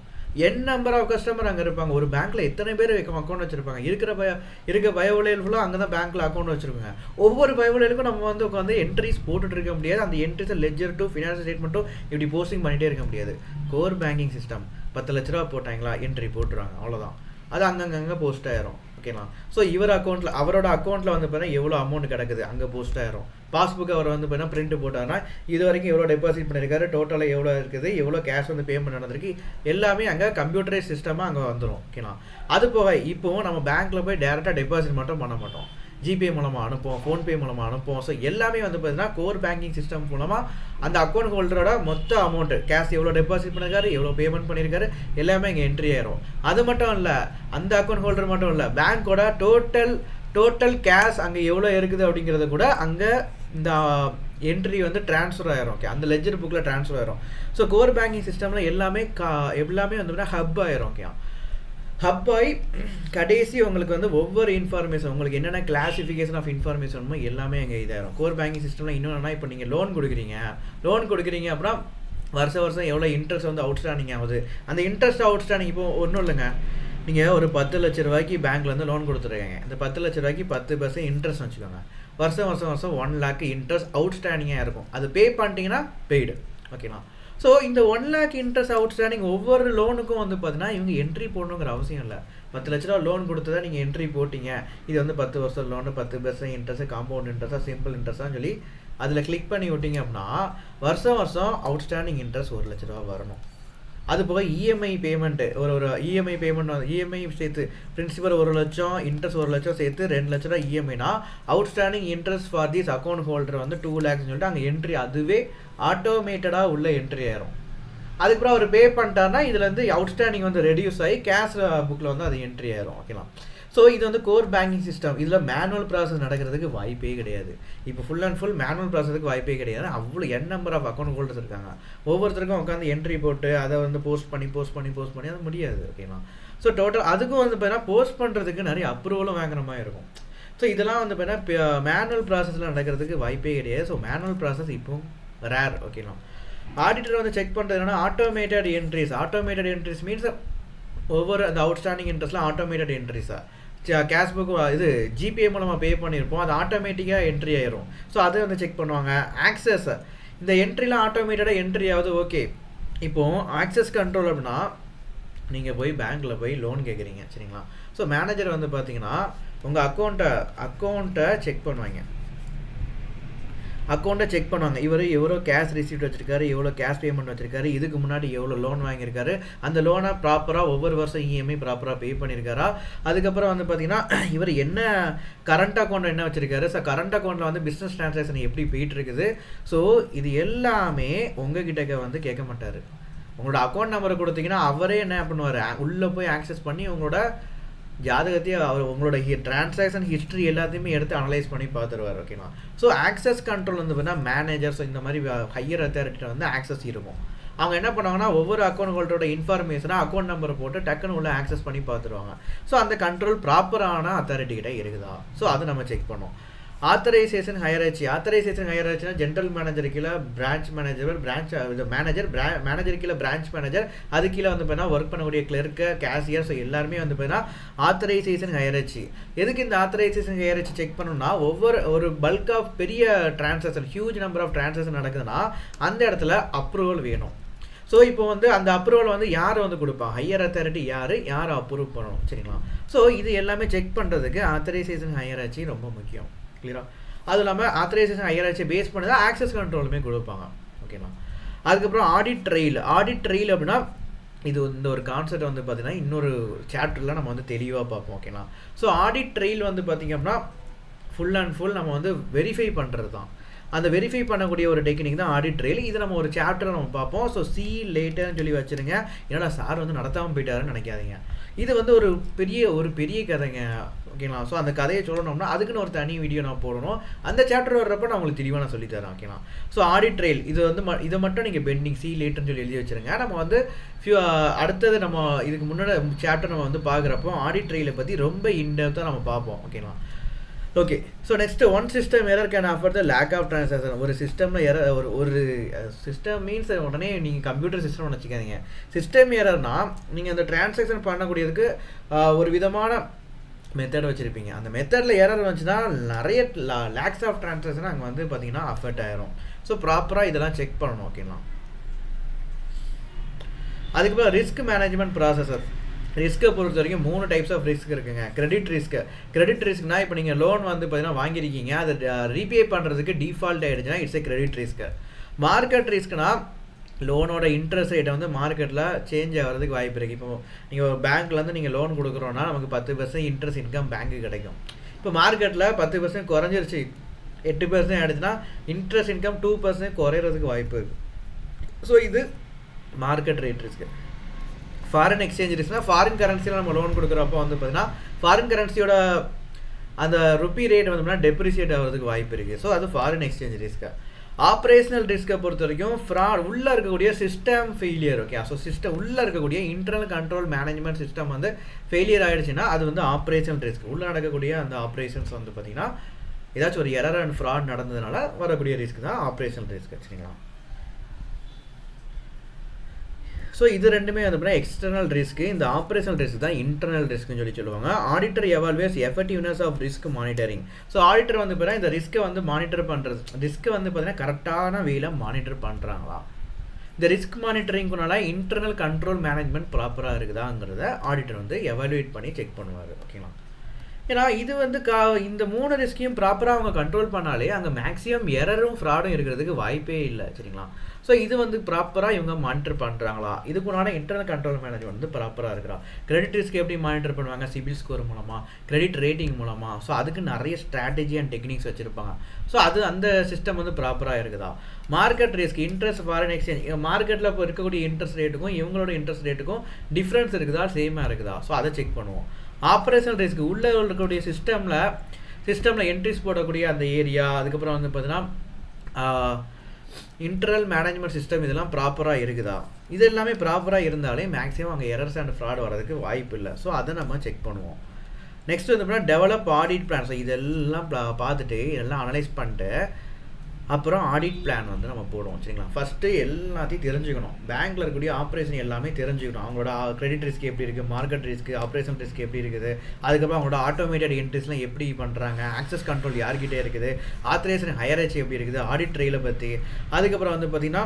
நம்பர் ஆஃப் கஸ்டமர் அங்கே இருப்பாங்க. ஒரு பேங்க்கில் எத்தனை பேர் அக்கௌண்ட் வச்சுருப்பாங்க. இருக்க பயவுலையில் ஃபுல்லாக அங்கே தான் பேங்க்கில் அக்கௌண்ட் வச்சுருக்காங்க. ஒவ்வொரு பயவுலையிலுக்கும் நம்ம வந்து உட்காந்து என்ட்ரிஸ் போட்டுட்டு இருக்க முடியாது. அந்த என்ட்ரிஸை லெட்ஜர் டு ஃபினான்ஷியல் ஸ்டேட்மெண்ட்டும் இப்படி போஸ்டிங் பண்ணிகிட்டே இருக்க முடியாது. கோர் பேங்கிங் சிஸ்டம் 10 லட்ச ரூபா போட்டாங்களா என்ட்ரி போட்டுருவாங்க, அவ்வளோதான். அது அங்கங்கே போஸ்ட் ஆயிரும். ஓகேங்களா. ஸோ அவரோட அக்கௌண்ட்டில் வந்து பார்த்தீங்கன்னா எவ்வளோ அமௌண்ட் கிடக்குது அங்கே போஸ்ட் ஆயிரும். பாஸ்புக் அவர் வந்து பார்த்தீங்கன்னா பிரிண்ட் போட்டார்னா இது வரைக்கும் எவ்வளோ டெபாசிட் பண்ணியிருக்காரு, டோட்டலாக எவ்வளோ இருக்குது, எவ்வளோ கேஷ் வந்து பேமெண்ட் நடந்திருக்கு, எல்லாமே அங்கே கம்ப்யூட்டரைஸ் சிஸ்டமாக அங்கே வந்துடும். ஓகேங்களா. அது போக இப்போது நம்ம பேங்க்கில் போய் டேரெக்டாக டெபாசிட் மட்டும் பண்ண மாட்டோம். ஜிபே மூலமாக அனுப்புவோம், ஃபோன்பே மூலமாக அனுப்புவோம். ஸோ எல்லாமே வந்து பார்த்தீங்கன்னா கோர் பேங்கிங் சிஸ்டம் மூலமாக அந்த அக்கௌண்ட் ஹோல்டரோட மொத்த அமௌண்ட்டு, கேஷ் எவ்வளோ டெபாசிட் பண்ணியிருக்காரு, எவ்வளோ பேமெண்ட் பண்ணியிருக்காரு, எல்லாமே இங்கே என்ட்ரி ஆயிரும். அது மட்டும் இல்லை, அந்த அக்கௌண்ட் ஹோல்டர் மட்டும் இல்லை, பேங்க்கோட டோட்டல் கேஷ் அங்கே எவ்வளோ இருக்குது அப்படிங்கிறத கூட அங்கே இந்த என்ட்ரி வந்து ட்ரான்ஸ்ஃபர் ஆயிரும். ஓகே, அந்த லெட்ஜர் புக்கில் ட்ரான்ஸ்ஃபர் ஆயிரும். ஸோ கோர் பேங்கிங் சிஸ்டமில் எல்லாமே வந்து ஹப் ஆயிரும். ஓகே, ஹப் ஆகி கடைசி உங்களுக்கு வந்து ஒவ்வொரு இன்ஃபர்மேஷன், உங்களுக்கு என்னென்ன கிளாசிஃபிகேஷன் ஆஃப் இன்ஃபர்மேஷனுமோ எல்லாமே அங்கே இதாயிரும். கோர் பேங்கிங் சிஸ்டமில் இன்னொன்னா, இப்போ நீங்கள் லோன் கொடுக்குறீங்க அப்படின்னா வருஷம் எவ்வளோ இன்ட்ரெஸ்ட் வந்து அவுட்ஸ்டாண்டிங் ஆகுது. அந்த இன்ட்ரெஸ்ட் அவுட்ஸ்டாண்டிங் இப்போ ஒன்றும் இல்லைங்க, நீங்கள் ஒரு 10 லட்ச ரூபாய்க்கு பேங்க்லேருந்து லோன் கொடுத்துருக்கீங்க. இந்த 10 லட்ச ரூபாய்க்கு 10% இன்ட்ரெஸ்ட் வச்சுக்கோங்க. வருஷம் 1 லேக் இன்ட்ரெஸ்ட் அவுட்ஸ்டாண்டிங்காக இருக்கும். அது பே பண்ணிட்டீங்கன்னா பெய்டு. ஓகேங்களா. ஸோ இந்த 1 லேக் இன்ட்ரெஸ்ட் அவுட்ஸ்டாண்டிங் ஒவ்வொரு லோனுக்கும் வந்து பார்த்தீங்கன்னா இவங்க என்ட்ரி போடணுங்கிற அவசியம் இல்லை. 10 லட்ச ரூபா லோன் கொடுத்ததா நீங்கள் என்ட்ரி போட்டிங்க, இது வந்து 10 வருஷம் லோனு, 10% இன்ட்ரெஸ்ட், காம்பவுண்ட் இன்ட்ரெஸ்ட்டாக, சிம்பிள் இன்ட்ரெஸ்ட்டான்னு சொல்லி அதில் கிளிக் பண்ணி விட்டிங்க அப்படின்னா வருஷம் அவுட்ஸ்டாண்டிங் இன்ட்ரெஸ்ட் 1 லட்ச ரூபா வரணும். அது போக இஎம்ஐ பேமெண்ட்டு ஒரு இஎம்ஐ பேமெண்ட் வந்து இஎம்ஐ சேர்த்து பிரின்சிபல் 1 லட்சம், இன்ட்ரெஸ்ட் 1 லட்சம் சேர்த்து 2 லட்ச ரூபா இஎம்ஐனா outstanding interest for this account holder வந்து 2 லேக்ஸ்னு சொல்லிட்டு அங்கே என்ட்ரி அதுவே ஆட்டோமேட்டடாக உள்ள என்ட்ரி ஆயிரும். அதுக்கப்புறம் அவர் பே பண்ணிட்டாருன்னா இதில் வந்து அவுட்ஸ்டாண்டிங் வந்து ரெடியூஸ் ஆகி கேஷ் புக்கில் வந்து அது என்ட்ரி ஆயிரும். ஓகேங்களா. ஸோ இது வந்து கோர் பேங்கிங் சிஸ்டம். இதில் மேனுவல் ப்ராசஸ் நடக்கிறதுக்கு வாய்ப்பே கிடையாது. இப்போ ஃபுல் அண்ட் ஃபுல் மேனுவல் ப்ராசஸுக்கு வாய்ப்பே கிடையாது. அவ்வளோ நம்பர் ஆஃப் அக்கௌண்ட் ஹோல்டர்ஸ் இருக்காங்க. ஒவ்வொருத்தருக்கும் உட்காந்து என்ட்ரி போட்டு அதை வந்து போஸ்ட் பண்ணி அது முடியாது. ஓகேங்களா. ஸோ டோட்டல் அதுக்கும் வந்து பார்த்தீங்கன்னா போஸ்ட் பண்ணுறதுக்கு நிறைய அப்ரூவலும் வாங்குற மாதிரி இருக்கும். ஸோ இதெல்லாம் வந்து பார்த்தீங்கன்னா மேனுவல் ப்ராசஸில் நடக்கிறதுக்கு வாய்ப்பே கிடையாது. ஸோ மேனுவல் ப்ராசஸ் இப்போ ரேர். ஓகேங்களா. ஆடிட்டர் வந்து செக் பண்ணுறது என்னன்னா ஆட்டோமேட்டட் என்ட்ரிஸ் மீன்ஸ் ஒவ்வொரு அந்த அவுட்ஸ்டாண்டிங் இன்ட்ரெஸ்ட்லாம் ஆட்டோமேட்டட் என்ட்ரிஸாக கேஷ் புக் இது ஜிபே மூலமாக பே பண்ணியிருப்போம், அது ஆட்டோமேட்டிக்காக என்ட்ரி ஆயிரும். ஸோ அதை வந்து செக் பண்ணுவாங்க. ஆக்சஸ் இந்த என்ட்ரிலாம் ஆட்டோமேட்டடாக என்ட்ரி ஆகுது. ஓகே, இப்போது ஆக்சஸ் கண்ட்ரோல் அப்படின்னா நீங்கள் போய் பேங்க்கில் போய் லோன் கேட்குறீங்க, சரிங்களா. ஸோ மேனேஜர் வந்து பார்த்தீங்கன்னா உங்கள் அக்கௌண்ட்டை செக் பண்ணுவாங்க. இவர் எவ்வளோ கேஷ் ரிசீப்ட் வச்சிருக்காரு, எவ்வளோ கேஷ் பேமெண்ட் வச்சிருக்காரு, இதுக்கு முன்னாடி எவ்வளோ லோன் வாங்கியிருக்காரு, அந்த லோனை ப்ராப்பராக ஒவ்வொரு வருஷம் இஎம்ஐ ப்ராப்பராக பே பண்ணியிருக்காரா. அதுக்கப்புறம் வந்து பார்த்தீங்கன்னா இவர் என்ன கரண்ட் அக்கௌண்ட் என்ன வச்சிருக்காரு, ஸோ கரண்ட் அக்கௌண்ட்டில் வந்து பிஸ்னஸ் ட்ரான்சாக்ஷன் எப்படி போயிட்டு இருக்குது. ஸோ இது எல்லாமே உங்ககிட்ட வந்து கேட்க மாட்டார். உங்களோட அக்கௌண்ட் நம்பரை கொடுத்தீங்கன்னா அவரே என்ன பண்ணுவார், உள்ளே போய் ஆக்சஸ் பண்ணி உங்களோட ஜாதகத்தையும் அவர் உங்களோட டிரான்சாக்ஷன் ஹிஸ்ட்ரி எல்லாத்தையுமே எடுத்து அனலைஸ் பண்ணி பார்த்துருவார். ஓகேங்களா. ஸோ ஆக்சஸ் கண்ட்ரோல் வந்து பார்த்தீங்கன்னா மேனேஜர்ஸ் இந்த மாதிரி ஹையர் அத்தாரிட்டியில் வந்து ஆக்சஸ் இருக்கும். அவங்க என்ன பண்ணுவாங்கன்னா ஒவ்வொரு அக்கௌண்ட் ஹோல்டரோட இன்ஃபர்மேஷனாக அக்கௌண்ட் நம்பரை போட்டு டக்குன்னு உள்ள ஆக்சஸ் பண்ணி பார்த்துருவாங்க. ஸோ அந்த கண்ட்ரோல் ப்ராப்பரான அத்தாரிட்டி கிட்ட இருக்குதா, ஸோ அதை நம்ம செக் பண்ணோம். ஆத்தரைசேஷன் ஹையராச்சினா ஜென்ரல் மேனேஜர் கீழே பிரான்ச் மேனேஜர், மேனேஜர் கீழே பிரான்ச் மேனேஜர், அது கீழே வந்து பார்த்தீங்கன்னா ஒர்க் பண்ணக்கூடிய கிளர்க்கு, கேஷியர், ஸோ எல்லாருமே வந்து பார்த்தீங்கன்னா ஆத்தரைசேஷன் ஹையராச்சி. எதுக்கு இந்த ஆத்தரைசேஷன் ஹையராச்சி செக் பண்ணணும்னா ஒரு பல்க் ஆஃப் பெரிய transaction, huge number of transaction நடக்குதுன்னா அந்த இடத்துல அப்ரூவல் வேணும். ஸோ இப்போ வந்து அந்த அப்ரூவல் வந்து யார் வந்து கொடுப்பாங்க, ஹையர் அத்தாரிட்டி யார் அப்ரூவ் பண்ணணும் சரிங்களா. ஸோ இது எல்லாமே செக் பண்ணுறதுக்கு ஆத்தரைசேஷன் ஹையராச்சி ரொம்ப முக்கியம் கிளியரா. அதுவும் இல்லாமல் ஆத்தரைசேஷன் ஹையராச்சி பேஸ் பண்ணி தான் ஆக்சஸ் கண்ட்ரோலுமே கொடுப்பாங்க ஓகேங்களா. அதுக்கப்புறம் ஆடிட் ட்ரெயில் அப்படின்னா இது இந்த ஒரு கான்செப்ட் வந்து பார்த்தீங்கன்னா இன்னொரு சாப்டரில் நம்ம வந்து தெளிவாக பார்ப்போம் ஓகேங்களா. ஸோ ஆடிட் ட்ரெயில் வந்து பார்த்திங்க அப்படின்னா ஃபுல் அண்ட் ஃபுல் நம்ம வந்து வெரிஃபை பண்ணுறது தான். அந்த வெரிஃபை பண்ணக்கூடிய ஒரு டெக்னிக் தான் ஆடிட் ட்ரெயில். இது நம்ம ஒரு சாப்டரில் நம்ம பார்ப்போம். ஸோ லேட்டர்னு சொல்லி வச்சுருங்க. ஏன்னா சார் வந்து நடத்தாமல் போயிட்டாருன்னு நினைக்காதீங்க. இது வந்து ஒரு பெரிய கதைங்க ஓகேங்களா. ஸோ அந்த கதையை சொல்லணும்னா அதுக்குன்னு ஒரு தனி வீடியோ நான் போடணும். அந்த சாப்டர் வர்றப்போ நான் உங்களுக்கு தெளிவாக நான் சொல்லித்தரேன் ஓகேங்களா. ஸோ ஆடிட் ட்ரெயில் இது வந்து இதை மட்டும் நீங்கள் பெண்டிங் லேட்டர்னு சொல்லி எழுதி வச்சுருங்க. நம்ம வந்து அடுத்தது நம்ம இதுக்கு முன்னாடி சாப்டர் நம்ம வந்து பார்க்குறப்போ ஆடிட் ட்ரெயிலை பற்றி ரொம்ப இன்டெப்த்தாக நம்ம பார்ப்போம் ஓகேங்களா. Okay, so next one system error can offer the lag of transaction. ஒரு சிஸ்டமில் எரர் ஒரு சிஸ்டம் மீன்ஸ் உடனே நீங்கள் கம்ப்யூட்டர் சிஸ்டம்னு வச்சுக்காதீங்க. சிஸ்டம் எரர்னா நீங்கள் அந்த டிரான்சாக்ஷன் பண்ணக்கூடியதுக்கு ஒரு விதமான மெத்தட் வச்சுருப்பீங்க. அந்த மெத்தடில் எரர் வந்துச்சுன்னா நிறைய லேக்ஸ் ஆஃப் ட்ரான்சாக்ஷன் அங்கே வந்து பார்த்தீங்கன்னா அஃபெக்ட் ஆயிரும். ஸோ ப்ராப்பராக இதெல்லாம் செக் பண்ணணும் ஓகேங்களா. அதுக்கப்புறம் ரிஸ்க் மேனேஜ்மெண்ட் ப்ராசஸர். ரிஸ்க்கை பொறுத்த வரைக்கும் 3 டைப்ஸ் ஆஃப் ரிஸ்க் இருக்குங்க. கிரெடிட் ரிஸ்க்னா இப்போ நீங்கள் லோன் வந்து பார்த்தீங்கன்னா வாங்கியிருக்கீங்க, அதை ரீபே பண்ணுறதுக்கு டிஃபால்ட் ஆகிடுச்சுன்னா it's a credit risk. Market ரிஸ்க்னா லோனோட இன்ட்ரெஸ்ட் ரேட்டை வந்து மார்க்கெட்டில் சேஞ்ச் ஆகிறதுக்கு வாய்ப்பு இருக்குது. இப்போ நீங்கள் ஒரு பேங்க்லேருந்து நீங்கள் லோன் கொடுக்குறோன்னா நமக்கு 10% இன்ட்ரெஸ்ட் இன்கம் பேங்க்கு கிடைக்கும். இப்போ மார்க்கெட்டில் 10% குறைஞ்சிருச்சு, 8% ஆகிடுச்சுன்னா இன்ட்ரெஸ்ட் இன்கம் 2% குறையிறதுக்கு வாய்ப்பு இருக்குது. ஸோ இது market rate risk. Foreign exchange ரிஸ்க்னா ஃபாரின் கரன்சியில் நம்ம லோன் கொடுக்குறப்போ வந்து பார்த்தீங்கன்னா ஃபாரின் கரன்சியோட அந்த ருப்பி ரேட் வந்து டெப்ரிசியேட் ஆகிறதுக்கு வாய்ப்பு இருக்குது. ஸோ அது ஃபாரின் எக்ஸ்சேஞ்ச் ரிஸ்க்கு. ஆப்ரேஷனல் ரிஸ்க்கை பொறுத்த வரைக்கும் ஃப்ராட் உள்ளே இருக்கக்கூடிய system failure okay. So system உள்ளே இருக்கக்கூடிய இன்டர்னல் கண்ட்ரோல் மேனேஜ்மெண்ட் சிஸ்டம் வந்து ஃபெயிலியர் ஆகிடுச்சுன்னா அது வந்து ஆப்ரேஷனல் ரிஸ்க். உள்ளே நடக்கக்கூடிய அந்த ஆப்ரேஷன்ஸ் வந்து பார்த்திங்கன்னா ஏதாச்சும் ஒரு எரர் அண்ட் ஃப்ராட் நடந்ததுனால வரக்கூடிய ரிஸ்க் தான் ஆப்ரேஷனல் ரிஸ்க் சரிங்களா. ஸோ இது ரெண்டுமே வந்து எக்ஸ்டர்னல் ரிஸ்க்கு. இந்த ஆப்ரேஷனல் ரிஸ்க் தான் இன்டர்னல் ரிஸ்க்குன்னு சொல்லுவாங்க. Auditor evaluates effectiveness of risk monitoring. So auditor வந்து பார்த்தீங்கன்னா இந்த ரிஸ்க்கை வந்து மானிட்டர் பண்ணுறது, ரிஸ்க்கை வந்து பார்த்தீங்கன்னா கரெக்டான வேல மானிட்டர் பண்ணுறாங்களா, இந்த ரிஸ்க் மானிட்டரிங்குனால இன்டர்னல் கண்ட்ரோல் மேனேஜ்மெண்ட் ப்ராப்பராக இருக்குதாங்கிறத ஆடிட்டர் வந்து எவாலுவேட் பண்ணி செக் பண்ணுவார் ஓகேங்களா. ஏன்னா இது வந்து இந்த 3 ரிஸ்க்கையும் ப்ராப்பராக அவங்க கண்ட்ரோல் பண்ணாலே அங்கே மேக்ஸிமம் எரரும் ஃப்ராடும் இருக்கிறதுக்கு வாய்ப்பே இல்லை சரிங்களா. ஸோ இது வந்து ப்ராப்பராக இவங்க மானிட்டர் பண்ணுறாங்களா, இதுக்குனால இன்டர்னல் கண்ட்ரோல் மேனேஜ்மெண்ட் வந்து ப்ராப்பராக இருக்கிறா. கிரெடிட் ரிஸ்க் எப்படி மானிட்டர் பண்ணுவாங்க, சிபில் ஸ்கோர் மூலமாக, கிரெடிட் ரேட்டிங் மூலமாக. ஸோ அதுக்கு நிறைய ஸ்ட்ராட்டஜி அண்ட் டெக்னிக்ஸ் வச்சுருப்பாங்க. ஸோ அது அந்த சிஸ்டம் வந்து ப்ராப்பராக இருக்குதா. Market risk interest foreign exchange, மார்க்கெட்டில் இப்போ இருக்கக்கூடிய இன்ட்ரெஸ்ட் ரேட்டுக்கும் இவங்களோட இன்ட்ரெஸ்ட் ரேட்டுக்கும் டிஃப்ரென்ஸ் இருக்குதா, சேமாக இருக்குதா. ஸோ அதை செக் பண்ணுவோம். ஆப்ரேஷனல் ரிஸ்க் உள்ளே இருக்கக்கூடிய சிஸ்டமில் என்ட்ரிஸ் போடக்கூடிய அந்த ஏரியா, அதுக்கப்புறம் வந்து பார்த்தீங்கன்னா இன்டர்னல் மேனேஜ்மெண்ட் சிஸ்டம் இதெல்லாம் ப்ராப்பராக இருக்குதா. இது எல்லாமே ப்ராப்பராக இருந்தாலே மேக்ஸிமம் அங்கே எரர்ஸ் அண்ட் ஃப்ராட் வரதுக்கு வாய்ப்பு இல்லை. ஸோ அதை நம்ம செக் பண்ணுவோம். நெக்ஸ்ட் வந்து பார்த்தீங்கன்னா டெவலப் ஆடிட் பிளான். ஸோ இதெல்லாம் பார்த்துட்டு இதெல்லாம் அனலைஸ் பண்ணிட்டு அப்புறம் ஆடிட் பிளான் வந்து நம்ம போடுவோம் சரிங்களா. ஃபஸ்ட்டு எல்லாத்தையும் தெரிஞ்சுக்கணும். பேங்க்கில் இருக்கக்கூடிய ஆப்ரேஷன் எல்லாமே தெரிஞ்சுக்கணும். அவங்களோட கிரெடிட் ரிஸ்க் எப்படி இருக்குது, மார்க்கெட் ரிஸ்க், ஆப்ரேஷன் ரிஸ்க் எப்படி இருக்குது, அதுக்கப்புறம் அவங்களோட ஆட்டோமேட்டட் என்ட்ரிஸ்லாம் எப்படி பண்ணுறாங்க, ஆக்சஸ் கண்ட்ரோல் யார்கிட்டே இருக்குது, ஆத்தரைசேஷன் ஹையராச்சி எப்படி இருக்குது, ஆடிட் ட்ரெயிலை பற்றி, அதுக்கப்புறம் வந்து பார்த்திங்கன்னா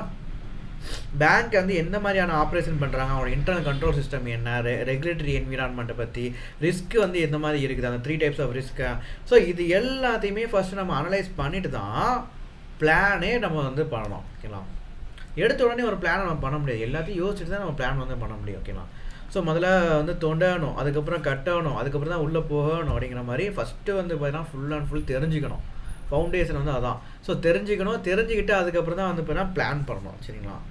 பேங்க் வந்து எந்த மாதிரியான ஆப்ரேஷன் பண்ணுறாங்க, அவங்களோட இன்டர்னல் கண்ட்ரோல் சிஸ்டம் என்ன, ரெகுலேட்டரி என்விரான்மெண்ட்டை பற்றி, ரிஸ்க் வந்து எந்த மாதிரி இருக்குது, அந்த 3 டைப்ஸ் ஆஃப் ரிஸ்க்கு. ஸோ இது எல்லாத்தையுமே ஃபஸ்ட்டு நம்ம அனலைஸ் பண்ணிட்டு தான் பிளானே நம்ம வந்து பண்ணணும் ஓகேங்களா. எடுத்த உடனே ஒரு பிளானை நம்ம பண்ண முடியாது, எல்லாத்தையும் யோசிச்சுட்டு தான் நம்ம பிளான் வந்து பண்ண முடியும் ஓகேங்களா. ஸோ முதல்ல வந்து தோண்டணும், அதுக்கப்புறம் கட்டணும், அதுக்கப்புறம் தான் உள்ளே போகணும் அப்படிங்கிற மாதிரி ஃபஸ்ட்டு வந்து பார்த்தீங்கன்னா ஃபுல் அண்ட் ஃபுல் தெரிஞ்சுக்கணும். ஃபவுண்டேஷன் வந்து அதான். ஸோ தெரிஞ்சுக்கிட்டு அதுக்கப்புறம் தான் வந்து பார்த்தீங்கன்னா பிளான் பண்ணணும் சரிங்களா.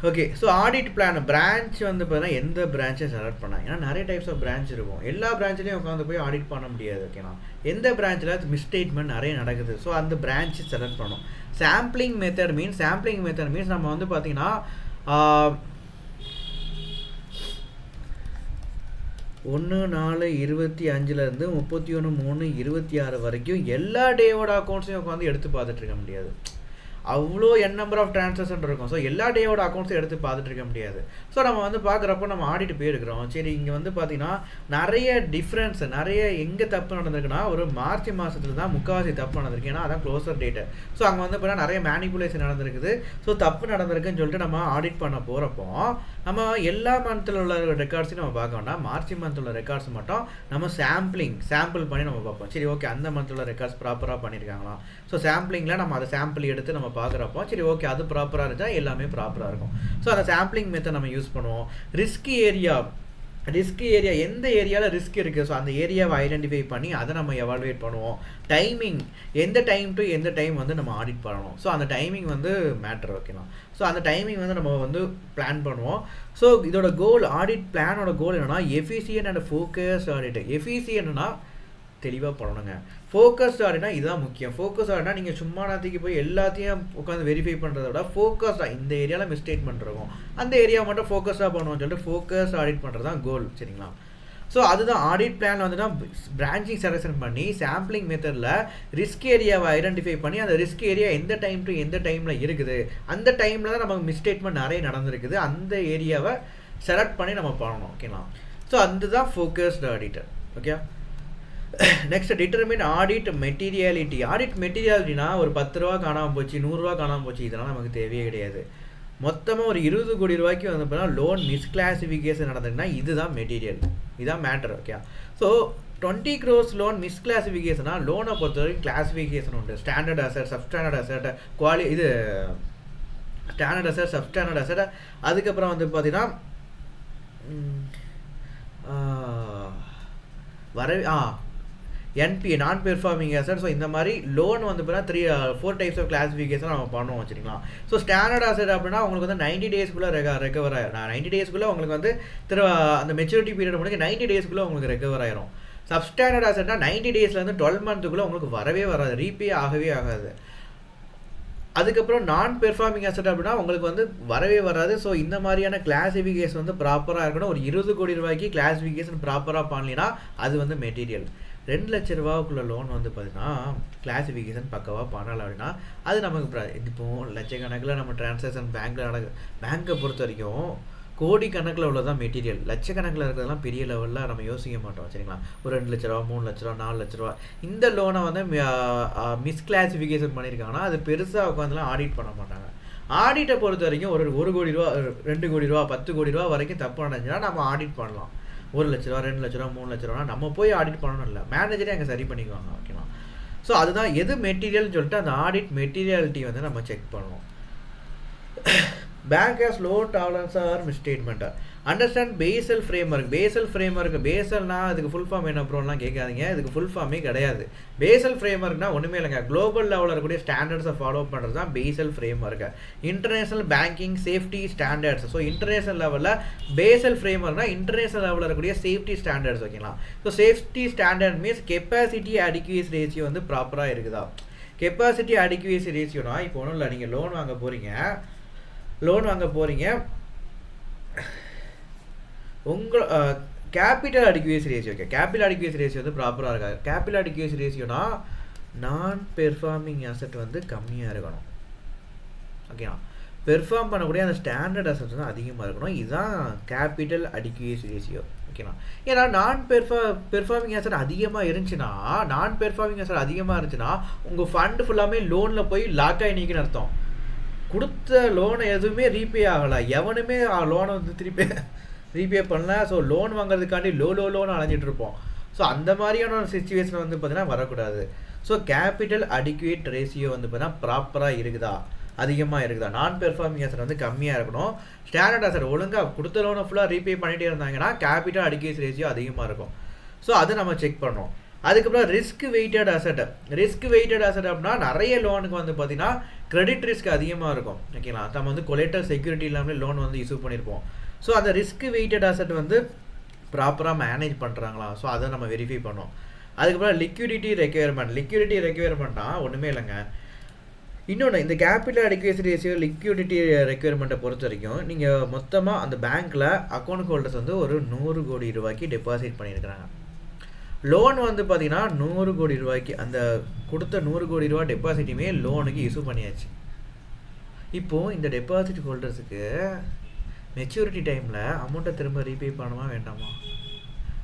Okay, so audit plan branch வந்து பார்த்தீங்கன்னா எந்த பிரான்ச்சை செலக்ட் பண்ணாங்க. ஏன்னா நிறைய டைப்ஸ் ஆஃப் பிரான்ச் இருக்கும், எல்லா பிரான்ச்லேயும் உட்காந்து போய் ஆடிட் பண்ண முடியாது ஓகேண்ணா. எந்த பிரான்ச்சில் மிஸ்டேட்மெண்ட் நிறைய நடக்குது, ஸோ அந்த பிரான்ச்சை செலக்ட் பண்ணணும். சாம்பிளிங் மெத்தட் மீன்ஸ் நம்ம வந்து பார்த்தீங்கன்னா 1/4/25 31/3/26 வரைக்கும் எல்லா டேவோட அக்கௌண்ட்ஸையும் உட்காந்து எடுத்து பார்த்துட்டு இருக்க முடியாது. அவ்வளோ நம்பர் ஆஃப் ட்ரான்சாக்ஷன் இருக்கும். ஸோ எல்லா டேயோட அக்கௌண்ட்ஸும் எடுத்து பார்த்துட்டு இருக்க முடியாது. ஸோ நம்ம வந்து பார்க்குறப்போ நம்ம ஆடிட் போயிருக்கிறோம். சரி, இங்கே வந்து பார்த்தீங்கன்னா நிறைய டிஃப்ரென்ஸ், நிறைய எங்கே தப்பு நடந்திருக்குன்னா ஒரு மார்ச் மாதத்துல தான் முக்கால்வாசி தப்பு நடந்திருக்கு. ஏன்னா அதான் க்ளோசர் டேட்டு. ஸோ அங்கே வந்து பார்த்தீங்கன்னா நிறைய மேனிப்புலேஷன் நடந்திருக்குது. ஸோ தப்பு நடந்திருக்குன்னு சொல்லிட்டு நம்ம ஆடிட் பண்ண போகிறப்போ நம்ம எல்லா மந்த்தில் உள்ள ரெக்கார்ட்ஸையும் நம்ம பார்க்க வேண்டாம். மார்ச் மந்த் உள்ள ரெக்கார்ட்ஸ் மட்டும் நம்ம சாம்பிள் பண்ணி நம்ம பார்ப்போம். சரி, ஓகே, அந்த மந்த் உள்ள ரெக்கார்ட்ஸ் ப்ராப்பராக பண்ணியிருக்காங்களா? ஸோ சாம்பிளிங்கில் நம்ம அதை சாம்பிள் எடுத்து நம்ம பார்க்குறப்போ சரி, ஓகே, அது ப்ராப்பராக இருந்தால் எல்லாமே ப்ராப்பராக இருக்கும். ஸோ அந்த சாம்பிளிங் மெத்தட் நம்ம யூஸ் பண்ணுவோம். ரிஸ்க் ஏரியா எந்த ஏரியாவில் ரிஸ்க் இருக்குது, ஸோ அந்த ஏரியாவை ஐடென்டிஃபை பண்ணி அதை நம்ம எவாலுவேட் பண்ணுவோம். டைமிங், எந்த டைம் டு எந்த டைம் வந்து நம்ம ஆடிட் பண்ணணும். ஸோ அந்த டைமிங் வந்து மேட்டர், ஓகேங்களா? ஸோ அந்த டைமிங் வந்து நம்ம வந்து பிளான் பண்ணுவோம். ஸோ இதோட கோல், ஆடிட் பிளானோட கோல் என்னென்னா எஃபிசியன்ட் அண்ட் ஃபோக்கஸ் ஆடிட். எஃபிசியன்ட்னா தெளிவாக பண்ணணுங்க. ஃபோக்கஸ்ட் ஆடினா இதுதான் முக்கியம். ஃபோக்கஸ் ஆடினா நீங்கள் சும்மா நேரத்துக்கு போய் எல்லாத்தையும் உட்காந்து வெரிஃபை பண்ணுறத விட ஃபோக்கஸ்டாக இந்த ஏரியாவில் மிஸ்டேக் பண்ணுறோம், அந்த ஏரியாவை மட்டும் ஃபோக்கஸாக பண்ணுவோம்னு சொல்லிட்டு ஃபோக்கஸ் ஆடிட் பண்ணுறது தான் கோல். சரிங்களா? ஸோ அதுதான் ஆடிட் பிளான் வந்துன்னா பிரான்ச்சிங் செலக்ஷன் பண்ணி சாம்பிளிங் மெத்தடில் ரிஸ்க் ஏரியாவை ஐடென்டிஃபை பண்ணி அந்த ரிஸ்க் ஏரியா எந்த டைம் டு எந்த டைமில் இருக்குது, அந்த டைமில் தான் நமக்கு மிஸ்டேக்மெண்ட் நிறைய நடந்திருக்குது, அந்த ஏரியாவை செலக்ட் பண்ணி நம்ம பண்ணணும். ஓகேங்களா? ஸோ அதுதான் focused auditor. Okay, next determine audit materiality. Audit மெட்டீரியாலிட்டினா ஒரு 10 ரூபா காணாமல் போச்சு, 100 ரூபா காணாமல் போச்சு, இதெல்லாம் நமக்கு தேவையே கிடையாது. மொத்தமாக ஒரு 20 கோடி ரூபாய்க்கு வந்து பார்த்தீங்கன்னா லோன் மிஸ்கிளாசிஃபிகேஷன் நடந்ததுன்னா இதுதான் மெட்டீரியல், இதுதான் matter. Okay, so 20 crores loan மிஸ்கிளாசிஃபிகேஷனா லோனை பொறுத்த வரைக்கும் கிளாசிஃபிகேஷன் உண்டு. ஸ்டாண்டர்ட் அசட், சப்ஸ்டாண்டர்ட் அசட், இது ஸ்டாண்டர்ட் அசட், சப்ஸ்டாண்டர்ட் அசட், அதுக்கப்புறம் வந்து பார்த்தீங்கன்னா என்பிஏ, நான் பெர்ஃபார்மிங் அசட். ஸோ இந்த மாதிரி லோன் வந்து பார்த்தீங்கன்னா 4 டைப்ஸ் ஆஃப் கிளாசிஃபிகேஷன் நம்ம பண்ணுவோம். வச்சுக்கலாம். ஸோ ஸ்டாண்டர்ட் அசட் அப்படின்னா உங்களுக்கு வந்து 90 டேஸ்க்குள்ளே ரெக்கவர் ஆயிடும். 90 டேஸ்க்குள்ளே உங்களுக்கு வந்து அந்த மெச்சூரிட்டி பீரியட் முடிஞ்சு 90 டேஸ்க்குள்ளே உங்களுக்கு ரெக்கவர் ஆயிரும். சப்ஸ்டாண்டர்ட் அசட்னா 90 டேஸ்லேருந்து 12 மந்த்துக்குள்ளே உங்களுக்கு வரவே வராது, ரீபே ஆகவே ஆகாது. அதுக்கப்புறம் நான் பெர்ஃபார்மிங் அசட் அப்படின்னா உங்களுக்கு வந்து வரவே வராது. ஸோ இந்த மாதிரியான கிளாசிஃபிகேஷன் வந்து ப்ராப்பராக இருக்கணும். ஒரு 20 கோடி ரூபாய்க்கு கிளாசிஃபிகேஷன் ப்ராப்பராக பண்ணலினா அது வந்து மெட்டீரியல். 2 லட்ச ரூபாவுக்குள்ள லோன் வந்து பார்த்தீங்கன்னா கிளாசிஃபிகேஷன் பக்கவாக பண்ணலை அப்படின்னா அது நமக்கு இப்போ லட்சக்கணக்கில் நம்ம டிரான்சாக்ஷன் பேங்க்கை பொறுத்த வரைக்கும் கோடி கணக்கில் உள்ளதான் மெட்டீரியல். லட்சக்கணக்கில் இருக்கிறதெல்லாம் பெரிய லெவலில் நம்ம யோசிக்க மாட்டோம். சரிங்களா? ஒரு 2 லட்ச ரூபா, 3 லட்ச ரூபா, 4 லட்ச ரூபா இந்த லோனை வந்து மிஸ்கிளாசிஃபிகேஷன் பண்ணியிருக்காங்கன்னா அது பெருசாக உட்காந்துலாம் ஆடிட் பண்ண மாட்டாங்க. ஆடிட்டை பொறுத்த வரைக்கும் ஒரு 1 கோடி ரூபா, 2 கோடி ரூபா, 10 கோடி ரூபா வரைக்கும் தப்பு நடந்துச்சுன்னா நம்ம ஆடிட் பண்ணலாம். 1 லட்ச ரூபா, 2 லட்ச ரூபா, 3 லட்ச ரூபா நம்ம போய் ஆடிட் பண்ணணும் இல்லை, மேனேஜரே அங்கே சரி பண்ணிக்குவாங்க. ஓகேவா? ஸோ அதுதான் எது மெட்டீரியல்னு சொல்லிட்டு அந்த ஆடிட் மெட்டீரியாலிட்டி வந்து நம்ம செக் பண்ணுவோம். Bank has low tolerance or misstatement. Understand Basel framework. பேசல்னா அதுக்கு ஃபுல் ஃபார்ம் என்ன ப்ரோலாம் கேட்காதீங்க, இதுக்கு ஃபுல் ஃபார்மே கிடையாது. பேசல் ஃப்ரேம்வொர்க்னா ஒன்றுமே இல்லைங்க, குளோபல் லெவலில் இருக்கக்கூடிய ஸ்டாண்டர்ட்ஸை ஃபாலோ பண்ணுறது தான் Basel framework. International banking safety standards. So international லெவலில் பேசல் ஃப்ரேம்வொர்க்னா இன்டர்நேஷனல் லெவலில் இருக்கக்கூடிய சேஃப்டி ஸ்டாண்டர்ட்ஸ். ஓகேங்களா? So safety standard means capacity adequacy ratio வந்து ப்ராப்பராக இருக்குதா. கெப்பாசிட்டி அடிக்யூஸ் ரேஷியோனா இப்போ ஒன்றும் இல்லை, நீங்கள் லோன் வாங்க போகிறீங்க உங்கள் capital adequacy ratio. Okay, capital adequacy ratio வந்து ப்ராப்பராக இருக்காது. கேபிட்டல் அடிக்யூஸ் ரேஷியோனா நான் பெர்ஃபார்மிங் அசட் வந்து கம்மியாக இருக்கணும். ஓகேவா? பெர்ஃபார்ம் பண்ணக்கூடிய அந்த ஸ்டாண்டர்ட் அசட்ஸ் வந்து அதிகமாக இருக்கணும். இதுதான் கேபிட்டல் அடிக்யூஸ் ரேஷியோ. ஓகேவா? ஏன்னா நான் பெர்ஃபார்மிங் அசட் அதிகமாக இருந்துச்சுன்னா உங்கள் ஃபண்ட் ஃபுல்லாமே லோனில் போய் லாக் ஆகி நிற்கணும்னு அர்த்தம். கொடுத்த லோனை எதுவுமே ரீபே ஆகலை, எவனுமே லோனை வந்து திருப்பி ரீபே பண்ணல. ஸோ லோன் வாங்குறதுக்காண்டி லோன் அலைஞ்சிட்டு இருப்போம். ஸோ அந்த மாதிரியான சிச்சுவேஷன் வந்து பார்த்தீங்கன்னா வரக்கூடாது. ஸோ கேபிட்டல் அடிக்வேட் ரேஷியோ வந்து பார்த்தீங்கன்னா ப்ராப்பராக இருக்குதா, அதிகமாக இருக்குதா. நான் பெர்ஃபார்மிங் அசட் வந்து கம்மியாக இருக்கணும். ஸ்டாண்டர்ட் அசட் ஒழுங்காக கொடுத்த லோனை ஃபுல்லாக ரீபே பண்ணிகிட்டே இருந்தாங்கன்னா கேபிட்டல் அடிக்வேட் ரேஷியோ அதிகமாக இருக்கும். ஸோ அதை நம்ம செக் பண்ணோம். அதுக்கப்புறம் ரிஸ்க் வெயிட்டட் அசட் அப்படின்னா நிறைய லோனுக்கு வந்து பார்த்தீங்கன்னா கிரெடிட் ரிஸ்க் அதிகமாக இருக்கும். ஓகேங்களா? நம்ம வந்து கொலேட்டர் செக்யூரிட்டி இல்லாமல் லோன் வந்து இஷ்யூ பண்ணியிருப்போம். ஸோ அந்த ரிஸ்க் வெயிட்டட் அசட் வந்து ப்ராப்பராக மேனேஜ் பண்ணுறாங்களா, ஸோ அதை நம்ம வெரிஃபை பண்ணோம். அதுக்கப்புறம் லிக்விடிட்டி ரெக்யர்மெண்ட்னா ஒன்றுமே இல்லைங்க. இன்னொன்று, இந்த கேபிட்டல் அடிக்வேசி ரேஷியோ லிக்விடிட்டி ரெக்யர்மெண்ட்டை பொறுத்த வரைக்கும் நீங்கள் மொத்தமாக அந்த பேங்க்கில் அக்கௌண்ட் ஹோல்டர்ஸ் வந்து ஒரு 100 கோடி ரூபாய்க்கு டெபாசிட் பண்ணியிருக்கிறாங்க. லோன் வந்து பார்த்தீங்கன்னா 100 கோடி ரூபாய்க்கு அந்த கொடுத்த 100 கோடி ரூபா டெபாசிட்டுமே லோனுக்கு இஷ்யூ பண்ணியாச்சு. இப்போது இந்த டெபாசிட் ஹோல்டர்ஸுக்கு மெச்சூரிட்டி டைமில் அமௌண்ட்டை திரும்ப ரீபே பண்ணுமா வேண்டாமா?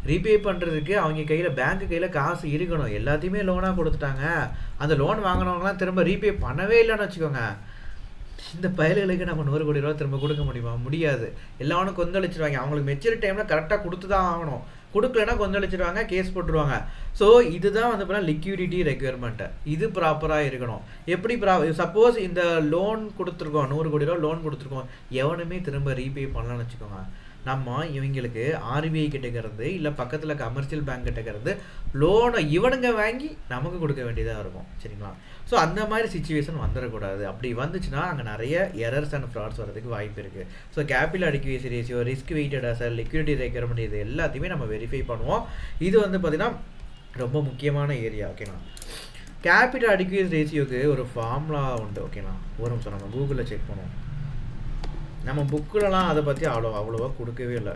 ரீபே பண்ணுறதுக்கு அவங்க கையில் பேங்க்கு கையில் காசு இருக்கணும். எல்லாத்தையுமே லோனாக கொடுத்துட்டாங்க. அந்த லோன் வாங்கினவங்களாம் திரும்ப ரீபே பண்ணவே இல்லைன்னு வச்சுக்கோங்க. இந்த பயல்களுக்கு நம்ம 100 கோடி ரூபா திரும்ப கொடுக்க முடியுமா? முடியாது. எல்லாரும் கொந்தளிச்சிருவாங்க. அவங்களுக்கு மெச்சூரிட்டி டைமில் கரெக்டாக கொடுத்து தான் ஆகணும். கொடுக்கலன்னா கொந்தளிச்சிருவாங்க, கேஸ் போட்டுருவாங்க. ஸோ இதுதான் வந்து பார்த்தீங்கன்னா லிக்யூடிட்டி ரெக்யர்மெண்ட்டு. இது ப்ராப்பராக இருக்கணும். எப்படி சப்போஸ் இந்த லோன் கொடுத்துருக்கோம், 100 கோடி ரூபா லோன் கொடுத்துருக்கோம், எவனுமே திரும்ப ரீபே பண்ணலான்னு வச்சுக்கோங்க. நம்ம இவங்களுக்கு ஆர்பிஐ கிட்டக்கிறது இல்லை பக்கத்தில் கமர்ஷியல் பேங்க் கிட்டக்கிறது லோனை இவனுங்க வாங்கி நமக்கு கொடுக்க வேண்டியதாக இருக்கும். சரிங்களா? ஸோ அந்த மாதிரி சிச்சுவேஷன் வந்துடக்கூடாது. அப்படி வந்துச்சுன்னா அங்கே நிறைய எரர்ஸ் அண்ட் ஃப்ராட்ஸ் வரதுக்கு வாய்ப்பு இருக்குது. So capital adequacy ratio, risk weighted asset, liquidity requirement, இது எல்லாத்தையுமே நம்ம வெரிஃபை பண்ணுவோம். இது வந்து பார்த்திங்கன்னா ரொம்ப முக்கியமான ஏரியா. ஓகேண்ணா. கேபிட்டல் அடிக்குவேசி ரேஷியோக்கு ஒரு ஃபார்முலா உண்டு. ஓகேண்ணா, ஒரு நிமிஷம் நம்ம கூகுளில் செக் பண்ணுவோம். நம்ம புக்கிலலாம் அதை பற்றி அவ்வளோவா கொடுக்கவே இல்லை.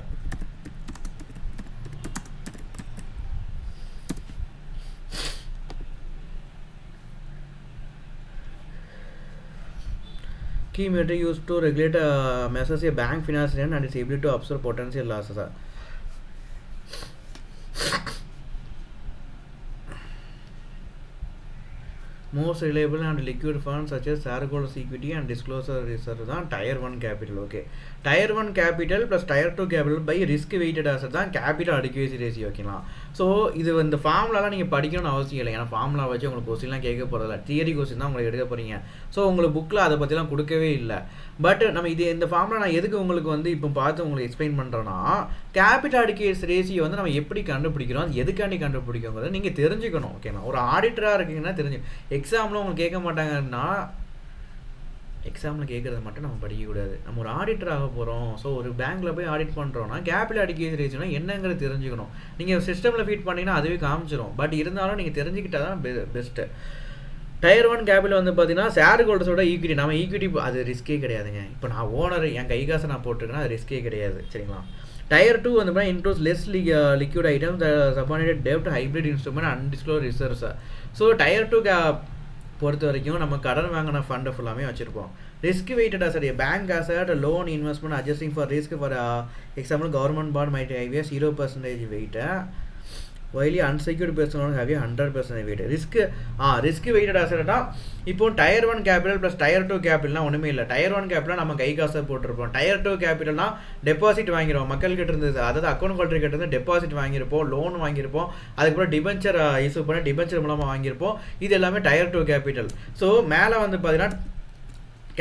Key metric used to regulate measures a bank finance and its ability to absorb potential losses. Most reliable and liquid funds such as shareholders equity and disclosure reserve தான் Tier 1 capital. Okay, Tier 1 capital plus Tier 2 capital by risk weighted asset தான் capital adequacy ratio. ஓகேங்களா? So இது இந்த ஃபார்முலாலாம் நீங்கள் படிக்கணும்னு அவசியம் இல்லை. ஏன்னா ஃபார்முலா வச்சு உங்களுக்கு கொஸ்டின்லாம் கேட்க போகிறதில்ல. தியரி கொஸ்டின் தான் உங்களுக்கு எடுக்க போகிறீங்க. ஸோ உங்களுக்கு புக்கில் அதை பற்றிலாம் கொடுக்கவே இல்லை. பட் நம்ம இந்த ஃபார்முலா நான் எதுக்கு உங்களுக்கு இப்போ பார்த்து உங்களுக்கு எக்ஸ்பிளைன் பண்ணுறேன்னா, கேபிட்டல் அடிக்குவேசி ரேஷியோ வந்து நம்ம எப்படி கண்டுபிடிக்கிறோம், அது எதுக்காண்டி கண்டுபிடிக்கிறோங்கிறத நீங்கள் தெரிஞ்சுக்கணும். ஓகேங்களா? ஒரு ஆடிட்டராக இருக்கீங்கன்னா தெரிஞ்சு. எக்ஸாமில் உங்களுக்கு கேட்க மாட்டாங்கன்னா, எக்ஸாமில் கேட்குறத மட்டும் நம்ம படிக்கக்கூடாது. நம்ம ஒரு ஆடிட்டர் ஆக போகிறோம். ஸோ ஒரு பேங்க்கில் போய் ஆடிட் பண்ணுறோன்னா கேபிட்டல் அடிக்குவேசி ரேஷியோனா என்னங்கிறது தெரிஞ்சுக்கணும். நீங்கள் சிஸ்டமில் ஃபீட் பண்ணிங்கன்னா அதுவே காமிச்சிடும். பட் இருந்தாலும் நீங்கள் தெரிஞ்சுக்கிட்டால் தான் பெஸ்ட்டு. Tier 1 கேபிட்டல் வந்து பார்த்தீங்கன்னா ஷேர் ஹோல்டர்ஸோட ஈக்விட்டி. நம்ம ஈக்விட்டி அது ரிஸ்கே கிடையாதுங்க. இப்போ நான் ஓனர் என் கை காசை நான் போட்டிருக்கேன்னா அது ரிஸ்கே கிடையாது. சரிங்களா? Tier 2 வந்து பார்த்தீங்கன்னா includes less liquid items, subordinate டெப்ட், hybrid instrument, undisclosed reserves. So Tier 2 பொறுத்த வரைக்கும் நம்ம கடன் வாங்கின ஃபண்டை ஃபுல்லாமே வச்சுருப்போம். Risk weighted asset, bank asset, loan investment adjusting for risk. For example government bond might have 0% weight, while unsecured personal have a 100% weight. risk weighted asset இப்போ Tier 1 capital plus Tier 2 capitalனா ஒன்றுமே இல்லை. Tier 1 capital நம்ம கை காசை போட்டிருப்போம். Tier 2 capitalனா deposit வாங்கிடுவோம். மக்கள் கிட்ட இருந்தது, அதாவது அக்கௌண்ட் ஹோல்டர் கிட்ட இருந்து டெபாசிட் வாங்கியிருப்போம், லோன் வாங்கியிருப்போம், அதுக்கப்புறம் டிபென்ச்சர் இஷ்யூ பண்ணி டிபென்ச்சர் மூலமாக வாங்கியிருப்போம். இது எல்லாமே Tier 2 capital. ஸோ மேலே வந்து பார்த்தீங்கன்னா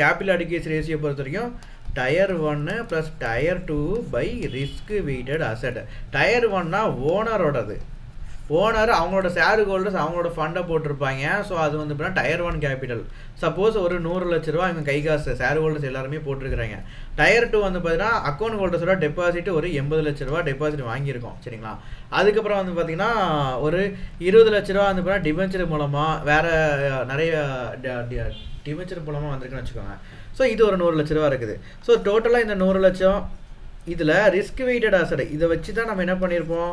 கேபிட்டல் அடிக்குவேசி ரேஷியோ பொறுத்த வரைக்கும் Tier 1 plus Tier 2 by risk weighted asset. Tier 1னா ஓனரோடது. ஓனர் அவங்களோட ஷேர் ஹோல்டர்ஸ் அவங்களோட ஃபண்டை போட்டிருப்பாங்க. ஸோ அது வந்து பார்த்தீங்கன்னா Tier 1 கேபிட்டல். சப்போஸ் ஒரு 100 லட்ச ரூபா இவங்க கை காசு ஷேர் ஹோல்டர்ஸ் எல்லாருமே போட்டிருக்கிறாங்க. Tier 2 வந்து பார்த்தீங்கன்னா அக்கௌண்ட் ஹோல்டர்ஸோட டெபாசிட் ஒரு 80 லட்ச ரூபா டெபாசிட் வாங்கியிருக்கோம். சரிங்களா? அதுக்கப்புறம் வந்து பார்த்தீங்கன்னா ஒரு 20 லட்ச ரூபா வந்து பார்த்தீங்கன்னா டிபென்ச்சர் மூலமாக வேறு நிறைய டிபென்ச்சர் மூலமாக வந்திருக்குன்னு வச்சுக்கோங்க. ஸோ இது ஒரு 100 லட்ச ரூபா இருக்குது. ஸோ டோட்டலாக இந்த 100 லட்சம் இதில் ரிஸ்க் வெயிட்டட் அசட் இதை வச்சு தான் நம்ம என்ன பண்ணியிருப்போம்,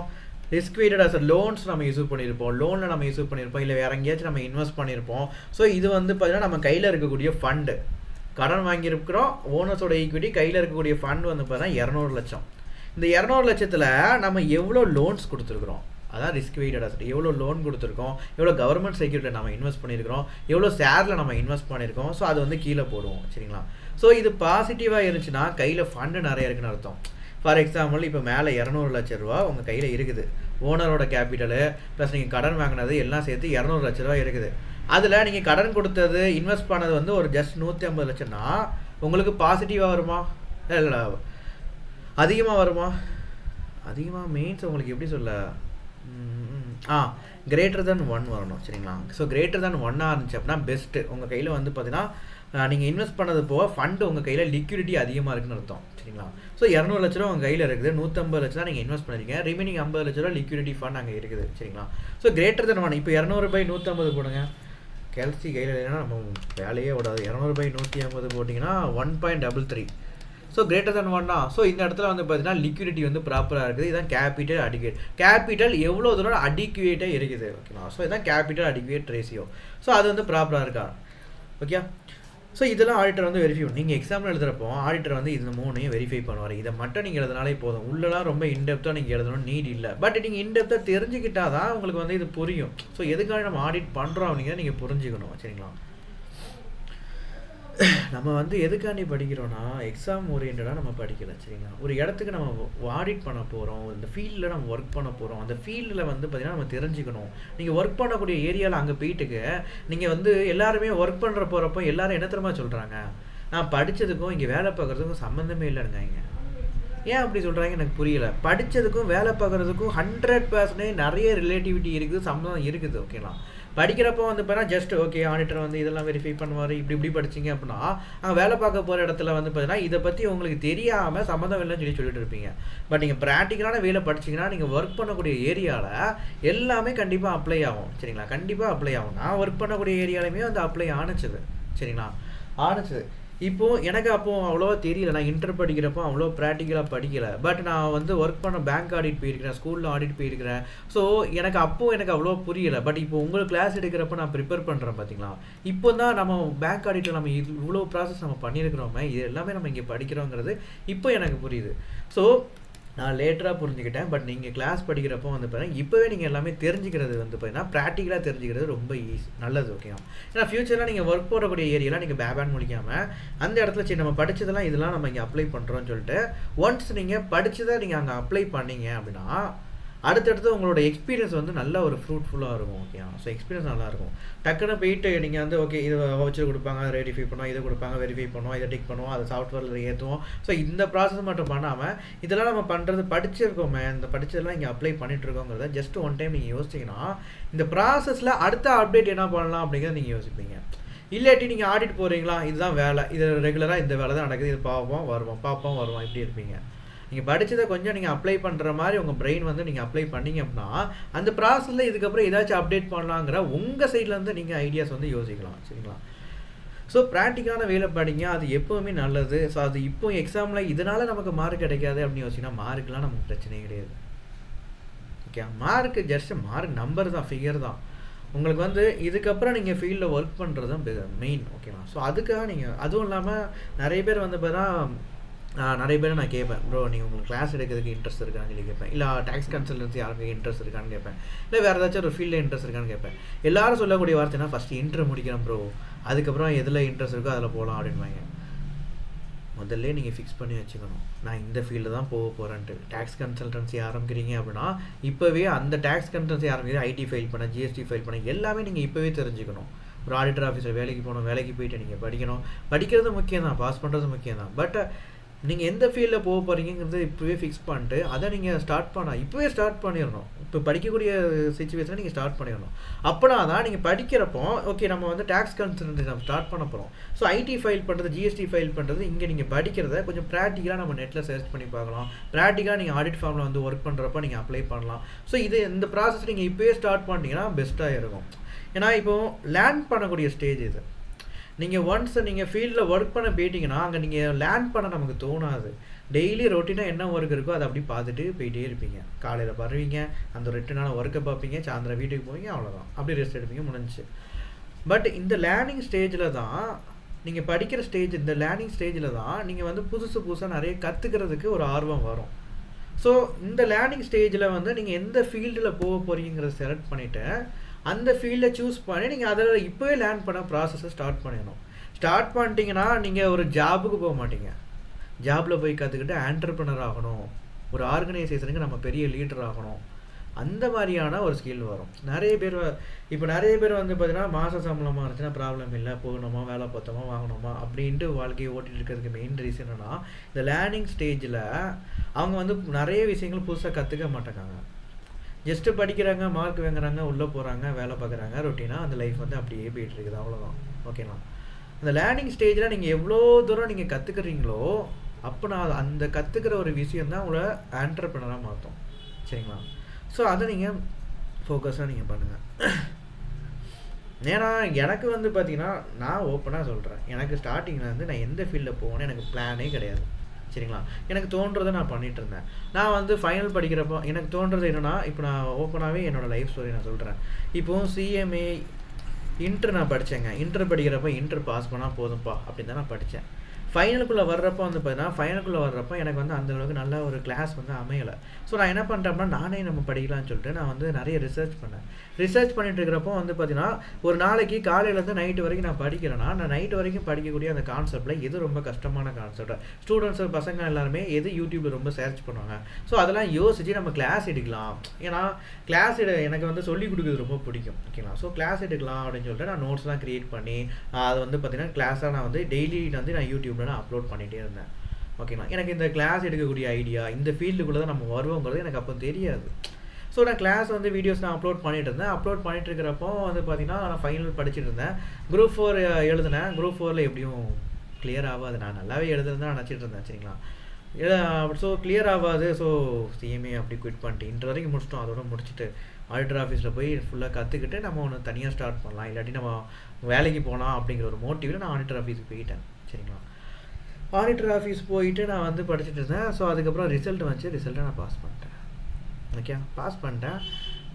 ரிஸ்க் வெயிட்டட் அசட் லோன்ஸ் நம்ம யூஸ் பண்ணியிருப்போம், லோனில் நம்ம யூஸ் பண்ணியிருப்போம், இல்லை வேறு எங்கேயாச்சும் நம்ம இன்வெஸ்ட் பண்ணியிருப்போம். ஸோ இது வந்து பார்த்தீங்கன்னா நம்ம கையில் இருக்கக்கூடிய ஃபண்டு, கடன் வாங்கியிருக்கிறோம், ஓனர்ஸோட ஈக்விட்டி, கையில் இருக்கக்கூடிய ஃபண்ட் வந்து பார்த்தீங்கன்னா 200 லட்சம். இந்த 200 லட்சத்தில் நம்ம எவ்வளோ லோன்ஸ் கொடுத்துருக்குறோம், அதான் ரிஸ்க் வெயிட்டட் அசட். எவ்வளோ லோன் கொடுத்துருக்கோம், எவ்வளோ கவர்மெண்ட் செக்யூரிட்டியில் நம்ம இன்வெஸ்ட் பண்ணியிருக்கிறோம், எவ்வளோ ஷேரில் நம்ம இன்வெஸ்ட் பண்ணியிருக்கோம். ஸோ அது வந்து கீழே போடுவோம். சரிங்களா? ஸோ இது பாசிட்டிவாக இருந்துச்சுன்னா கையில் ஃபண்டு நிறைய இருக்குன்னு அர்த்தம். ஃபார் எக்ஸாம்பிள் இப்போ மேலே 200 லட்ச ரூபா உங்கள் கையில் இருக்குது. ஓனரோட கேபிட்டலு ப்ளஸ் நீங்கள் கடன் வாங்கினது எல்லாம் சேர்த்து 200 லட்ச ரூபா இருக்குது. அதில் நீங்கள் கடன் கொடுத்தது இன்வெஸ்ட் பண்ணது வந்து ஒரு ஜஸ்ட் 150 லட்சம்னா உங்களுக்கு பாசிட்டிவாக வருமா, இல்லை அதிகமாக வருமா? அதிகமாக மீன்ஸ் உங்களுக்கு எப்படி சொல்ல, கிரேட்டர் தென் 1 வரணும். சரிங்களா? ஸோ கிரேட்டர் தென் 1 இருந்துச்சு அப்படின்னா பெஸ்ட்டு. உங்கள் கையில் வந்து பார்த்தீங்கன்னா நீங்கள் இன்வெஸ்ட் பண்ணது போக ஃபண்டு உங்கள் கையில் லிக்விடிட்டி அதிகமாக இருக்குன்னு அர்த்தம். சரிங்களா? ஸோ 200 லட்ச ரூபா உங்கள் கையில் இருக்குது, 150 லட்சம் தான் நீங்கள் இன்வெஸ்ட் பண்ணிருக்கீங்க, ரிமைனிங் 50 லட்ச ரூபா லிக்விடிட்டி ஃபண்ட் அங்கே இருக்குது. சரிங்களா? So greater than 1. இப்போ 200/150 போடுங்க. கேல்சி கையில் இல்லைன்னா நம்ம வேலையே விடாது. 200/150 போட்டிங்கன்னா 1.33. ஸோ கிரேட்டர் தென் 1 தான். ஸோ இந்த இடத்துல வந்து பார்த்தீங்கன்னா லிக்விடிட்டி வந்து ப்ராப்பராக இருக்குது. இதுதான் கேபிட்டல் அடிக்குவேட். கேபிட்டல் எவ்வளோ தூரம் அடிக்குவேட்டாக இருக்குது. ஓகேங்களா? ஸோ இதுதான் கேபிட்டல் அடிக்குவேட் ரேஷியோ. ஸோ அது வந்து ப்ராப்பராக இருக்கா? ஓகே. ஸோ இதெல்லாம் ஆடிட்டர் வந்து வெரிஃபை பண்ணும். நீங்கள் எக்ஸாம்பிள் எழுதுகிறப்போ ஆடிட்டர் வந்து இந்த 3ஐயும் வெரிஃபை பண்ணுவார். இதை மட்டும் நீங்கள் எழுதினாலே போதும். உள்ளலாம் ரொம்ப இன்டெப்த்தாக நீங்கள் எழுதணும் நீட் இல்லை. பட் நீங்கள் இன்டெப்த்தாக தெரிஞ்சுக்கிட்டால் தான் உங்களுக்கு வந்து இது புரியும். ஸோ எதுக்காக நம்ம ஆடிட் பண்ணுறோம் அப்படிங்கிறத நீங்கள் புரிஞ்சுக்கணும். சரிங்களா? நம்ம வந்து எதுக்காண்டி படிக்கிறோன்னா எக்ஸாம் ஓரியன்டாக நம்ம படிக்கல. சரிங்களா? ஒரு இடத்துக்கு நம்ம ஆடிட் பண்ண போகிறோம், இந்த ஃபீல்டில் நம்ம ஒர்க் பண்ண போகிறோம். அந்த ஃபீல்டில் வந்து பார்த்திங்கன்னா நம்ம தெரிஞ்சுக்கணும். நீங்கள் ஒர்க் பண்ணக்கூடிய ஏரியாவில் அங்கே போயிட்டுக்கு நீங்கள் வந்து எல்லாருமே ஒர்க் பண்ணுற போகிறப்போ எல்லோரும் என்ன தெரியுமா சொல்கிறாங்க, நான் படித்ததுக்கும் இங்கே வேலை பார்க்குறதுக்கும் சம்மந்தமே இல்லைங்க. ஏன் அப்படி சொல்கிறாங்க எனக்கு புரியலை. படித்ததுக்கும் வேலை பார்க்குறதுக்கும் 100% நிறைய ரிலேட்டிவிட்டி இருக்குது, சம்மந்தம் இருக்குது. ஓகேங்களா? படிக்கிறப்போ வந்து பார்த்தீங்கன்னா ஜஸ்ட் ஓகே ஆடிட்டர் வந்து இதெல்லாம் வெரிஃபை பண்ணுவார், இப்படி படிச்சிங்க அப்படின்னா அங்கே வேலை பார்க்க போகிற இடத்துல வந்து பார்த்தீங்கன்னா இதை பற்றி உங்களுக்கு தெரியாமல் சம்மந்தம் இல்லைன்னு சொல்லிட்டு இருப்பீங்க. பட் நீங்கள் ப்ராக்டிக்கலான வேலை படிச்சிங்கன்னா நீங்கள் ஒர்க் பண்ணக்கூடிய ஏரியாவில் எல்லாமே கண்டிப்பாக அப்ளை ஆகும். சரிங்களா? கண்டிப்பாக அப்ளை ஆகும். நான் ஒர்க் பண்ணக்கூடிய ஏரியாலையுமே வந்து அப்ளை ஆணுச்சுது. சரிங்களா? ஆணுச்சுது. இப்போது எனக்கு அப்போது அவ்வளோவா தெரியல. நான் இன்டர் படிக்கிறப்போ அவ்வளோ ப்ராக்டிக்கலாக படிக்கலை. பட் நான் வந்து ஒர்க் பண்ண பேங்க் ஆடிட் போயிருக்கிறேன், ஸ்கூலில் ஆடிட் போயிருக்கிறேன். ஸோ எனக்கு அப்போது எனக்கு அவ்வளோ புரியலை. பட் இப்போ உங்களுக்கு கிளாஸ் எடுக்கிறப்ப நான் ப்ரிப்பேர் பண்ணுறேன் பார்த்தீங்களா, இப்போ தான் நம்ம பேங்க் ஆடிட்டில் நம்ம இவ்வளோ ப்ராசஸ் நம்ம பண்ணியிருக்கிறோமே, இது எல்லாமே நம்ம இங்கே படிக்கிறோங்கிறது இப்போ எனக்கு புரியுது. ஸோ நான் லேட்டராக புரிஞ்சுக்கிட்டேன். பட் நீங்கள் கிளாஸ் படிக்கிறப்போ வந்து பார்த்தீங்கன்னா இப்போவே நீங்கள் எல்லாமே தெரிஞ்சுக்கிறது வந்து பார்த்தீங்கன்னா ப்ராக்டிக்கலாக தெரிஞ்சுக்கிறது ரொம்ப நல்லது. ஓகேவா? ஏன்னா ஃபியூச்சரில் நீங்கள் ஒர்க் போடக்கூடிய ஏரியாலாம் நீங்கள் பேபேன் முடிக்காமல் அந்த இடத்துல சரி நம்ம படித்ததெல்லாம் இதெல்லாம் நம்ம இங்கே அப்ளை பண்ணுறோன்னு சொல்லிட்டு ஒன்ஸ் நீங்கள் படித்ததை நீங்கள் அங்கே அப்ளை பண்ணீங்க அப்படின்னா அடுத்தடுத்து உங்களோட எக்ஸ்பீரியன்ஸ் வந்து நல்ல ஒரு ஃப்ரூட்ஃபுல்லாக இருக்கும். ஓகே? ஸோ எக்ஸ்பீரியன்ஸ் நல்லாயிருக்கும். டக்குன்னு போயிட்டு நீங்கள் வந்து ஓகே இதை வச்சு கொடுப்பாங்க, ரெடிஃபை பண்ணுவோம், இதை கொடுப்பாங்க, வெரிஃபை பண்ணுவோம், இதை டிக் பண்ணுவோம், அதை சாஃப்ட்வேரில் ஏற்றுவோம். ஸோ இந்த ப்ராசஸ் மட்டும் பண்ணாமல் இதெல்லாம் நம்ம பண்ணுறது படிச்சிருக்கோமே, இந்த படிச்சதெல்லாம் இங்கே அப்ளை பண்ணிட்டுருக்கோங்கிறத ஜஸ்ட் ஒன் டைம் நீங்கள் யோசிச்சிங்கன்னா இந்த ப்ராசஸில் அடுத்த அப்டேட் என்ன பண்ணலாம் அப்படிங்கிறத நீங்கள் யோசிப்பீங்க. இல்லாட்டி நீங்கள் ஆடிட் போகிறீங்களா, இதுதான் வேலை, இது ரெகுலராக இந்த வேலை தான் நடக்குது, இது பார்ப்போம் வருவோம் இப்படி இருப்பீங்க. நீங்கள் படித்ததை கொஞ்சம் நீங்கள் அப்ளை பண்ணுற மாதிரி உங்கள் பிரெயின் வந்து நீங்கள் அப்ளை பண்ணிங்க அப்படின்னா அந்த ப்ராசஸில் இதுக்கப்புறம் ஏதாச்சும் அப்டேட் பண்ணலாங்கிற உங்கள் சைட்லேருந்து நீங்கள் ஐடியாஸ் வந்து யோசிக்கலாம். சரிங்களா? ஸோ ப்ராக்டிக்கலான வேலை படிங்க, அது எப்போவுமே நல்லது. ஸோ அது இப்போ எக்ஸாமில் இதனால் நமக்கு மார்க் கிடைக்காது அப்படின்னு யோசிச்சிங்கன்னா மார்க்கெலாம் நமக்கு பிரச்சனையே கிடையாது. Okay? Mark just mark number தான், ஃபிகர் தான். உங்களுக்கு வந்து இதுக்கப்புறம் நீங்கள் ஃபீல்டில் ஒர்க் பண்ணுறது தான் மெயின். ஓகேவா? ஸோ அதுக்காக நீங்கள் அதுவும் இல்லாமல் நிறைய பேர் வந்து பார்த்தா நிறைய பேர் நான் கேட்பேன், ப்ரோ நீங்கள் உங்களுக்கு கிளாஸ் எடுக்கிறதுக்கு இன்ட்ரெஸ்ட் இருக்கான்னு சொல்லி கேட்பேன். இல்லை டேக்ஸ் கன்சல்டன்சி யாருக்கு இன்ட்ரெஸ்ட் இருக்கான்னு கேட்பேன். இல்லை வேறு ஏதாச்சும் ஒரு ஃபீல்டில் இன்ட்ரெஸ்ட் இருக்கான்னு கேட்பேன். எல்லாரும் சொல்லக்கூடிய வார்த்தைனா ஃபஸ்ட்டு இன்டர் முடிக்கிறேன் ப்ரோ, அதுக்கப்புறம் எதில் இன்ட்ரெஸ்ட் இருக்கோ அதில் போகலாம் அப்படின்வாங்க. முதல்ல நீங்கள் ஃபிக்ஸ் பண்ணி வச்சுக்கணும், நான் இந்த ஃபீல்டு தான் போக போகிறேன்ட்டு. டேக்ஸ் கன்சல்டன்சி ஆரம்பிக்கிறீங்க அப்படின்னா இப்போவே அந்த டேக்ஸ் கன்சல்டன்சி ஆரம்பிக்கிற ஐடி ஃபைல் பண்ண, ஜிஎஸ்டி ஃபைல் பண்ண எல்லாமே நீங்கள் இப்போவே தெரிஞ்சுக்கணும். ஒரு ஆடிட்டர் ஆஃபீஸில் வேலைக்கு போகணும், வேலைக்கு போயிட்டு நீங்கள் படிக்கணும். படிக்கிறது முக்கியம் தான், பாஸ் பண்ணுறது முக்கியம் தான். பட் நீங்கள் எந்த ஃபீல்டில் போக போகிறீங்கிறது இப்போவே ஃபிக்ஸ் பண்ணிட்டு அதை நீங்கள் இப்போவே ஸ்டார்ட் பண்ணிடணும். இப்போ படிக்கக்கூடிய சிச்சுவேஷனை நீங்கள் ஸ்டார்ட் பண்ணிடணும். அப்போனா தான் நீங்கள் படிக்கிறப்போ ஓகே நம்ம வந்து டேக்ஸ் கன்சல்டன்சி நம்ம ஸ்டார்ட் பண்ண போகிறோம். ஸோ ஐடி ஃபைல் பண்ணுறது, ஜிஎஸ்டி ஃபைல் பண்ணுறது இங்கே நீங்கள் படிக்கிறத கொஞ்சம் ப்ராக்டிக்கலாக நம்ம நெட்டில் சர்ச் பண்ணி பார்க்கலாம். ப்ராக்டிக்கலாக நீங்கள் ஆடிட் ஃபார்மில் வந்து ஒர்க் பண்ணுறப்போ நீங்கள் அப்ளை பண்ணலாம். ஸோ இந்த ப்ராசஸ் நீங்கள் இப்போவே ஸ்டார்ட் பண்ணிட்டீங்கன்னா பெஸ்ட்டாக இருக்கும். ஏன்னா இப்போது லேர்ன் பண்ணக்கூடிய ஸ்டேஜ் இது. நீங்கள் ஒன்ஸ் நீங்கள் ஃபீல்டில் ஒர்க் பண்ண போயிட்டீங்கன்னா அங்கே நீங்கள் லேர்ன் பண்ண நமக்கு தோணாது. டெய்லி ரொட்டீனாக என்ன ஒர்க் இருக்கோ அதை அப்படி பார்த்துட்டு போயிட்டே இருப்பீங்க. காலையில் வருவீங்க, அந்த ரொட்டீனான ஒர்க்கை பார்ப்பீங்க, சாயந்தரம் வீட்டுக்கு போவீங்க, அவ்வளோதான். அப்படி ரெஸ்ட் எடுப்பீங்க, முடிஞ்சிச்சு. பட் இந்த லேர்னிங் ஸ்டேஜில் தான் நீங்கள் படிக்கிற ஸ்டேஜ், இந்த லேர்னிங் ஸ்டேஜில் தான் நீங்கள் வந்து புதுசாக நிறைய கற்றுக்கிறதுக்கு ஒரு ஆர்வம் வரும். ஸோ இந்த லேர்னிங் ஸ்டேஜில் வந்து நீங்கள் எந்த ஃபீல்டில் போக போகிறீங்கிறத செலக்ட் பண்ணிவிட்டு அந்த ஃபீல்டை சூஸ் பண்ணி நீங்கள் அதில் இப்போவே லேர்ன் பண்ண ப்ராசஸை ஸ்டார்ட் பண்ணிடணும். ஸ்டார்ட் பண்ணிட்டீங்கன்னா நீங்கள் ஒரு ஜாபுக்கு போக மாட்டீங்க. ஜாபில் போய் கற்றுக்கிட்டு ஆண்டர்ப்ரனர் ஆகணும், ஒரு ஆர்கனைசேஷனுக்கு நம்ம பெரிய லீடர் ஆகணும், அந்த மாதிரியான ஒரு ஸ்கில் வரும். நிறைய பேர் வந்து பார்த்தீங்கன்னா மாத சம்பளமாக இருந்துச்சுன்னா ப்ராப்ளம் இல்லை, போகணுமா, வேலை பார்த்தோமா, வாங்கணுமா அப்படின்ட்டு வாழ்க்கையை ஓட்டிகிட்டு இருக்கிறதுக்கு மெயின் ரீசன் என்னன்னா இந்த லேர்னிங் ஸ்டேஜில் அவங்க வந்து நிறைய விஷயங்கள் புதுசாக கற்றுக்க மாட்டேங்காங்க. ஜஸ்ட்டு படிக்கிறாங்க, மார்க் வாங்குறாங்க, உள்ளே போகிறாங்க, வேலை பார்க்குறாங்க, ரொட்டீனாக அந்த லைஃப் வந்து அப்படியே போயிட்டு இருக்குது, அவ்வளோதான். ஓகேங்களா? அந்த லேர்னிங் ஸ்டேஜில் நீங்கள் எவ்வளோ தூரம் நீங்கள் கற்றுக்குறீங்களோ அப்போ நான் அந்த கற்றுக்கிற ஒரு விஷயம் தான் உங்களை ஆண்டர்ப்ரனராக மாற்றும். சரிங்களா? ஸோ அதை நீங்கள் ஃபோக்கஸாக நீங்கள் பண்ணுங்கள். ஏன்னா எனக்கு வந்து பார்த்தீங்கன்னா நான் ஓப்பனாக சொல்கிறேன், எனக்கு ஸ்டார்டிங்கில் வந்து நான் எந்த ஃபீல்டில் போகணுன்னு எனக்கு பிளானே கிடையாது. சரிங்களா? எனக்கு தோன்றதை நான் பண்ணிகிட்டு இருந்தேன். நான் வந்து ஃபைனல் படிக்கிறப்போ எனக்கு தோன்றது என்னென்னா, இப்போ நான் ஓப்பனாகவே என்னோடய லைஃப் ஸ்டோரி நான் சொல்கிறேன். இப்போது சிஎம்ஏ இன்டர் நான் படித்தேங்க. இன்டர் படிக்கிறப்ப இன்டர் பாஸ் பண்ணால் போதும்ப்பா அப்படின்னு தான் நான் படித்தேன். ஃபைனலுக்குள்ளே வர்றப்போ வந்து பார்த்தீங்கன்னா ஃபைனலுக்குள்ளே வர்றப்போ எனக்கு வந்து அந்தளவுக்கு நல்ல ஒரு கிளாஸ் வந்து அமையலை. ஸோ நான் என்ன பண்ணுறேன்னா நானே நம்ம படிக்கலாம்னு சொல்லிட்டு நான் வந்து நிறைய ரிசர்ச் பண்ணேன். ரிசர்ச் பண்ணிட்டு இருக்கிறப்போ வந்து பார்த்தீங்கன்னா ஒரு நாளைக்கு காலையிலேருந்து நைட்டு வரைக்கும் நான் படிக்கிறேன்னா நான் நைட்டு வரைக்கும் படிக்கக்கூடிய அந்த கான்செப்டில் எது ரொம்ப கஷ்டமான கான்செப்ட், ஸ்டூடெண்ட்ஸ் பசங்க எல்லாருமே எது யூடியூப்பில் ரொம்ப சர்ச் பண்ணுவாங்க. ஸோ அதெல்லாம் யோசித்து நம்ம கிளாஸ் எடுக்கலாம். ஏன்னா கிளாஸ் எனக்கு வந்து சொல்லிக் கொடுக்குறது ரொம்ப பிடிக்கும். ஓகேங்களா? ஸோ கிளாஸ் எடுக்கலாம் அப்படின்னு சொல்லிட்டு நான் நோட்ஸ்லாம் க்ரியேட் பண்ணி அது வந்து பார்த்தீங்கன்னா கிளாஸாக நான் வந்து டெய்லி வந்து நான் யூடியூப்பில் நான் அப்லோட் பண்ணிகிட்டே இருந்தேன். ஓகேங்களா? எனக்கு இந்த கிளாஸ் எடுக்கக்கூடிய ஐடியா, இந்த ஃபீல்டுக்குள்ளே தான் நம்ம வருவோங்கிறது எனக்கு அப்போ தெரியாது. ஸோ நான் கிளாஸ் வந்து வீடியோஸ் நான் அப்லோட் பண்ணிட்டு இருந்தேன். அப்லோட் பண்ணிட்டு இருக்கிறப்போ வந்து பார்த்தீங்கன்னா நான் ஃபைனல் படிச்சுட்டு இருந்தேன். குரூப் 4 எழுதினேன். குரூப் 4ல் எப்படியும் கிளியர் ஆகாது. நான் நல்லாவே எழுதுன்னு தான் நினச்சிட்டு இருந்தேன். சரிங்களா? ஸோ கிளியர் ஆகாது. ஸோ சிஎம்ஏ அப்படி குவிட் பண்ணிட்டு இன்ட்ரு வரைக்கும் முடிச்சிட்டோம். அதோட முடிச்சுட்டு ஆடிட்டர் ஆஃபீஸில் போய் ஃபுல்லாக கற்றுக்கிட்டு நம்ம ஒன்று தனியாக ஸ்டார்ட் பண்ணலாம், இல்லாட்டி நம்ம வேலைக்கு போகலாம் அப்படிங்கிற ஒரு மோட்டிவில் நான் ஆடிட்டர் ஆஃபீஸுக்கு போயிட்டேன். சரிங்களா? ஆடிட்டர் ஆஃபீஸ் போயிட்டு நான் வந்து படிச்சுட்டு இருந்தேன். ஸோ அதுக்கப்புறம் ரிசல்ட் வந்துச்சு. ரிசல்ட்டை நான் பாஸ் பண்ணிட்டேன். ஓகே, பாஸ் பண்ணிட்டேன்.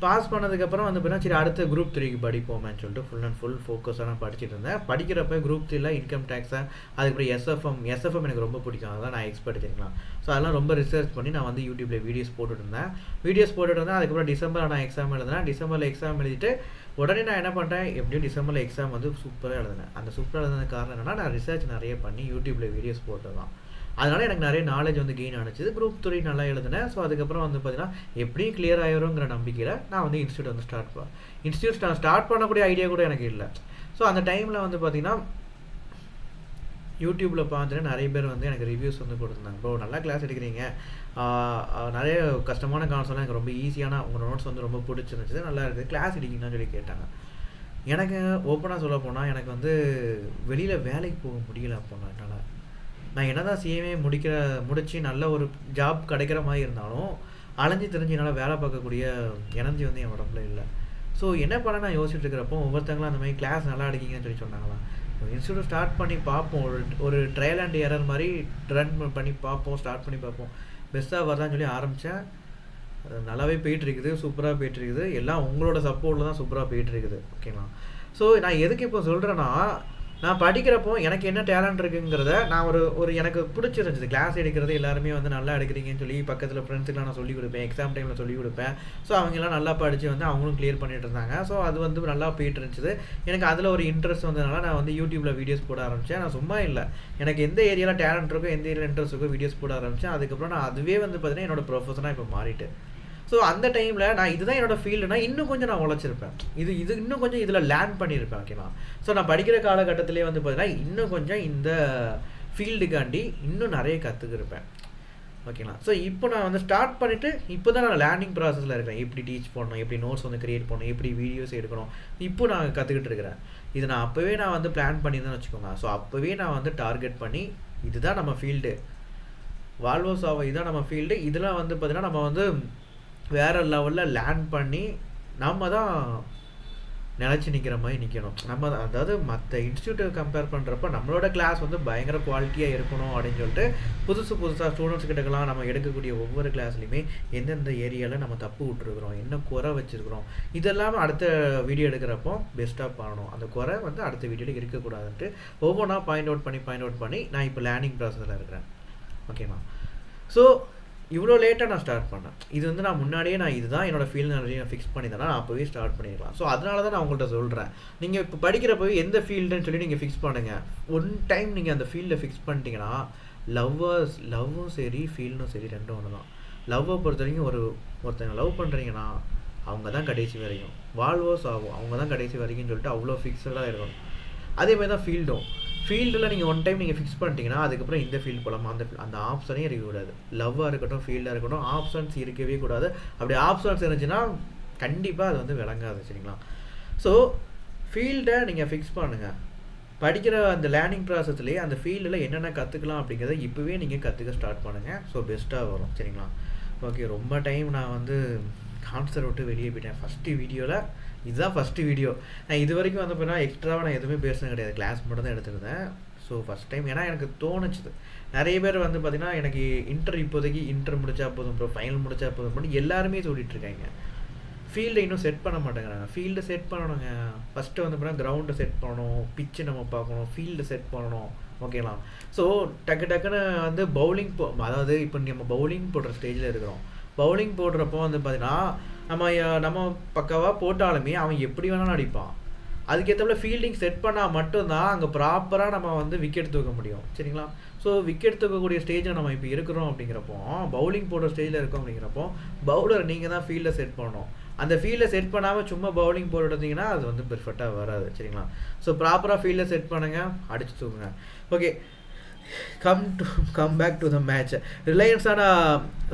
பாஸ் பண்ணதுக்கப்புறம் வந்து பார்த்தீங்கன்னா சரி அடுத்த குரூப் 3க்கு படிப்போமேன்னு சொல்லிட்டு ஃபுல் அண்ட் ஃபுல் ஃபோக்கஸாக நான் படிச்சுட்டு இருந்தேன். படிக்கிறப்ப குரூப் 3ல் இன்கம் டேக்ஸை, அதுக்கப்புறம் எஸ்எஃப்எம் எனக்கு ரொம்ப பிடிக்கும். அதான் நான் எக்ஸ்பர்ட். தெரியுங்களா? ஸோ அதெல்லாம் ரொம்ப ரிசர்ச் பண்ணி நான் வந்து யூடியூப்பில் வீடியோஸ் போட்டுட்டு இருந்தேன். அதுக்கப்புறம் டிசம்பரில் நான் எக்ஸாம் எழுதினேன். டிசம்பரில் எக்ஸாம் எழுதிட்டு உடனே நான் என்ன பண்ணுறேன், எப்படியும் டிசம்பரில் எக்ஸாம் வந்து சூப்பராக எழுதினேன். அந்த சூப்பராக எழுதுன காரணம் என்னென்னா நான் ரிசர்ச் நிறைய பண்ணி யூடியூப்பில் வீடியோஸ் போட்டதான். அதனால் எனக்கு நிறைய நாலேஜ் வந்து கெயின் ஆனிச்சுது. குரூப் 3 நல்லா எழுதினேன். ஸோ அதுக்கப்புறம் வந்து பார்த்தீங்கன்னா எப்படியும் கிளியர் ஆகிருங்கிற நம்பிக்கையில் நான் வந்து இன்ஸ்டியூட் வந்து நான் ஸ்டார்ட் பண்ணக்கூடிய ஐடியா கூட எனக்கு இல்லை. ஸோ அந்த டைமில் வந்து பார்த்தீங்கன்னா யூடியூப்பில் பார்த்துட்டு நிறைய பேர் வந்து எனக்கு ரிவ்யூஸ் வந்து கொடுத்துருந்தாங்க. ப்ரோ நல்லா கிளாஸ் எடுக்கிறீங்க, நிறைய கஷ்டமான கான்செப்ட்லாம் எனக்கு ரொம்ப ஈஸியான உங்கள் நோட்ஸ் வந்து ரொம்ப பிடிச்சிருந்துச்சு, நல்லா இருக்குது, கிளாஸ் எடுக்கிங்கன்னு சொல்லி கேட்டாங்க. எனக்கு ஓப்பனாக சொல்ல போனால் எனக்கு வந்து வெளியில் வேலைக்கு போக முடியல. அப்போ என்னால் நான் என்ன தான் சிஎம்ஏ முடித்து நல்ல ஒரு ஜாப் கிடைக்கிற மாதிரி இருந்தாலும் அலைஞ்சி தெரிஞ்சு என்னால் வேலை பார்க்கக்கூடிய எனர்ஜி வந்து என் உடம்புல இல்லை. ஸோ என்ன பண்ண நான் யோசிச்சுட்டு இருக்கிறப்போ ஒவ்வொருத்தங்களும் அந்த மாதிரி கிளாஸ் நல்லா எடுக்கிங்கன்னு சொல்லி சொன்னாங்களா. இன்ஸ்டியூட் ஸ்டார்ட் பண்ணி பார்ப்போம், ஒரு ட்ரையல் அண்ட் எரர் மாதிரி ரன் பண்ணி பார்ப்போம், ஸ்டார்ட் பண்ணி பார்ப்போம், பெஸ்ட்டாக வரதான்னு சொல்லி ஆரம்பித்தேன். நல்லாவே போயிட்டுருக்குது, சூப்பராக போயிட்டுருக்குது. எல்லாம் உங்களோட சப்போர்ட்டில் தான் சூப்பராக போயிட்டுருக்குது. ஓகேங்களா? ஸோ நான் எதுக்கு இப்போ சொல்கிறேன்னா நான் படிக்கிறப்போ எனக்கு என்ன டேலண்ட் இருக்குங்கிறத நான் ஒரு எனக்கு பிடிச்சிருந்துச்சு. கிளாஸ் எடுக்கிறது எல்லாருமே வந்து நல்லா எடுக்கிறீங்கன்னு சொல்லி பக்கத்தில் ஃப்ரெண்ட்ஸுக்கெலாம் நான் சொல்லிக் கொடுப்பேன், எக்ஸாம் டைமில் சொல்லிக் கொடுப்பேன். ஸோ அவங்கெல்லாம் நல்லா படித்து வந்து அவங்களும் கிளியர் பண்ணிட்டு இருந்தாங்க. ஸோ அது வந்து நல்லா போயிட்டு இருந்துச்சு. எனக்கு அதில் ஒரு இன்ட்ரெஸ்ட் வந்ததுனால நான் வந்து யூடியூப்பில் வீடியோஸ் போட ஆரம்பித்தேன். நான் சும்மா இல்லை, எனக்கு எந்த ஏரியாவில் டேலண்ட் இருக்கோ, எந்த ஏரியாவில் இன்ட்ரெஸ்ட் இருக்கோ வீடியோஸ் போட ஆரம்பித்தேன். அதுக்கப்புறம் நான் அதுவே வந்து பார்த்தீங்கன்னா என்னோட ப்ரொஃபஷனாக இப்போ மாறிட்டு. ஸோ அந்த டைமில் நான் இதுதான் என்னோடய ஃபீல்டுனா இன்னும் கொஞ்சம் நான் உழைச்சிருப்பேன், இது இன்னும் கொஞ்சம் இதில் லேர்ன் பண்ணியிருப்பேன். ஓகேவா? ஸோ நான் படிக்கிற காலகட்டத்திலே வந்து பார்த்தீங்கன்னா இன்னும் கொஞ்சம் இந்த ஃபீல்டுக்காண்டி இன்னும் நிறைய கற்றுக்கிருப்பேன். ஓகேங்களா? ஸோ இப்போ நான் வந்து ஸ்டார்ட் பண்ணிவிட்டு இப்போ தான் நான் லேர்னிங் ப்ராசஸில் இருக்கேன். எப்படி டீச் பண்ணணும், எப்படி நோட்ஸ் வந்து க்ரியேட் பண்ணணும், எப்படி வீடியோஸ் எடுக்கணும், இப்போ நான் கற்றுக்கிட்டு இருக்கிறேன். இது நான் அப்போவே நான் வந்து பிளான் பண்ணியிருந்தேன்னு வச்சுக்கோங்க. ஸோ அப்போவே நான் வந்து டார்கெட் பண்ணி இதுதான் நம்ம ஃபீல்டு, வால்வோஸாவை இதுதான் நம்ம ஃபீல்டு, இதெல்லாம் வந்து பார்த்தீங்கன்னா நம்ம வந்து வேறு லெவலில் லேர்ன் பண்ணி நம்ம தான் நினச்சி நிற்கிற மாதிரி நிற்கணும். நம்ம அதாவது மற்ற இன்ஸ்டியூட்டை கம்பேர் பண்ணுறப்ப நம்மளோட கிளாஸ் வந்து பயங்கர குவாலிட்டியாக இருக்கணும் அப்படின்னு சொல்லிட்டு புதுசாக ஸ்டூடெண்ட்ஸ் கிட்டக்கலாம் நம்ம எடுக்கக்கூடிய ஒவ்வொரு கிளாஸ்லையுமே எந்தெந்த ஏரியாவில் நம்ம தப்பு விட்டுருக்குறோம், என்ன குறை வச்சுருக்குறோம், இதெல்லாமே அடுத்த வீடியோ எடுக்கிறப்போ பெஸ்ட்டாக பண்ணணும். அந்த குறை வந்து அடுத்த வீடியோவில் இருக்கக்கூடாதுன்ட்டு ஒவ்வொன்றா பாயிண்ட் அவுட் பண்ணி நான் இப்போ லேர்னிங் ப்ராசஸில் இருக்கிறேன். ஓகேவா? ஸோ இவ்வளோ லேட்டாக நான் ஸ்டார்ட் பண்ணேன். இது வந்து நான் முன்னாடியே நான் இதுதான் என்னோடய ஃபீல்டு நான் ஃபிக்ஸ் பண்ணி தானே நான் அப்போவே ஸ்டார்ட் பண்ணிடலாம். ஸோ அதனால தான் நான் உங்கள்கிட்ட சொல்கிறேன், நீங்கள் இப்போ படிக்கிறப்போ எந்த ஃபீல்டுன்னு சொல்லி நீங்கள் ஃபிக்ஸ் பண்ணுங்கள். ஒன் டைம் நீங்கள் அந்த ஃபீல்டை ஃபிக்ஸ் பண்ணிட்டீங்கன்னா லவ்வும் சரி ஃபீல்டும் சரி ரெண்டும் ஒன்று தான். லவ்வை பொறுத்த வரைக்கும் ஒருத்தங்க லவ் பண்ணுறீங்கன்னா அவங்க தான் கடைசி வரைக்கும், வால்வோஸ் ஆகும் அவங்க தான் கடைசி வரைக்கும்னு சொல்லிட்டு அவ்வளோ ஃபிக்ஸடாக இருக்கணும். அதேமாதிரி தான் ஃபீல்டில் நீங்கள் ஒன் டைம் நீங்கள் ஃபிக்ஸ் பண்ணிட்டீங்கன்னா அதுக்கப்புறம் இந்த ஃபீல்டு போகலாமா, அந்த ஆப்ஷனே இருக்கக்கூடாது. லவ்வாக இருக்கட்டும் ஃபீல்டாக இருக்கட்டும் ஆப்ஷன்ஸ் இருக்கவே கூடாது. அப்படி ஆப்ஷன்ஸ் இருந்துச்சுன்னா கண்டிப்பாக அது வந்து விளங்காது. சரிங்களா? ஸோ ஃபீல்டை நீங்கள் ஃபிக்ஸ் பண்ணுங்கள். படிக்கிற அந்த லேர்னிங் ப்ராசஸ்லேயே அந்த ஃபீல்டில் என்னென்ன கற்றுக்கலாம் அப்படிங்கிறத இப்போவே நீங்கள் கற்றுக்க ஸ்டார்ட் பண்ணுங்கள். ஸோ பெஸ்ட்டாக வரும். சரிங்களா? ஓகே, ரொம்ப டைம் நான் வந்து கான்செப்ட் விட்டு வெளியே போயிட்டேன். இதுதான் ஃபஸ்ட்டு வீடியோ. நான் இது வரைக்கும் வந்து பார்த்தீங்கன்னா எக்ஸ்ட்ராவாக நான் எதுவுமே பேசுனது கிடையாது, கிளாஸ் மட்டும் தான் எடுத்துருந்தேன். ஸோ ஃபஸ்ட் டைம் ஏன்னா எனக்கு தோணுச்சுது. நிறைய பேர் வந்து பார்த்தீங்கன்னா எனக்கு இப்போதைக்கு இன்டர் முடிச்சா போதும் ப்ரோ, ஃபைனல் முடிச்சா போதும் பண்ணி எல்லாருமே சொல்லிட்டு இருக்காங்க. ஃபீல்டை இன்னும் செட் பண்ண மாட்டேங்கிறாங்க. ஃபீல்டை செட் பண்ணணுங்க. ஃபஸ்ட்டு வந்து பார்த்தீங்கன்னா கிரவுண்டை செட் பண்ணணும், பிச்சு நம்ம பார்க்கணும், ஃபீல்டு செட் பண்ணணும். ஓகேங்களா? ஸோ டக்குன்னு வந்து பவுலிங் அதாவது இப்போ நம்ம பவுலிங் போடுற ஸ்டேஜில் இருக்கிறோம். பவுலிங் போடுறப்போ வந்து பார்த்தீங்கன்னா நம்ம பக்காவாக போட்டாலுமே அவன் எப்படி வேணாலும் அடிப்பான். அதுக்கேற்றப்பல ஃபீல்டிங் செட் பண்ணால் மட்டும்தான் அங்கே ப்ராப்பராக நம்ம வந்து விக்கெட் தூக்க முடியும். சரிங்களா? ஸோ விக்கெட் தூக்கக்கூடிய ஸ்டேஜில் நம்ம இப்போ இருக்கிறோம் அப்படிங்கிறப்போ, பவுலிங் போடுற ஸ்டேஜில் இருக்கோம் அப்படிங்கிறப்போ, பவுலர் நீங்கள் தான் ஃபீல்டை செட் பண்ணணும். அந்த ஃபீல்டை செட் பண்ணாமல் சும்மா பவுலிங் போட்டுட்டிங்கன்னா அது வந்து பெர்ஃபெக்டாக வராது. சரிங்களா? ஸோ ப்ராப்பராக ஃபீல்டை செட் பண்ணுங்கள், அடிச்சு தூக்குங்க. Okay, come back to the match. ரிலையன்ஸான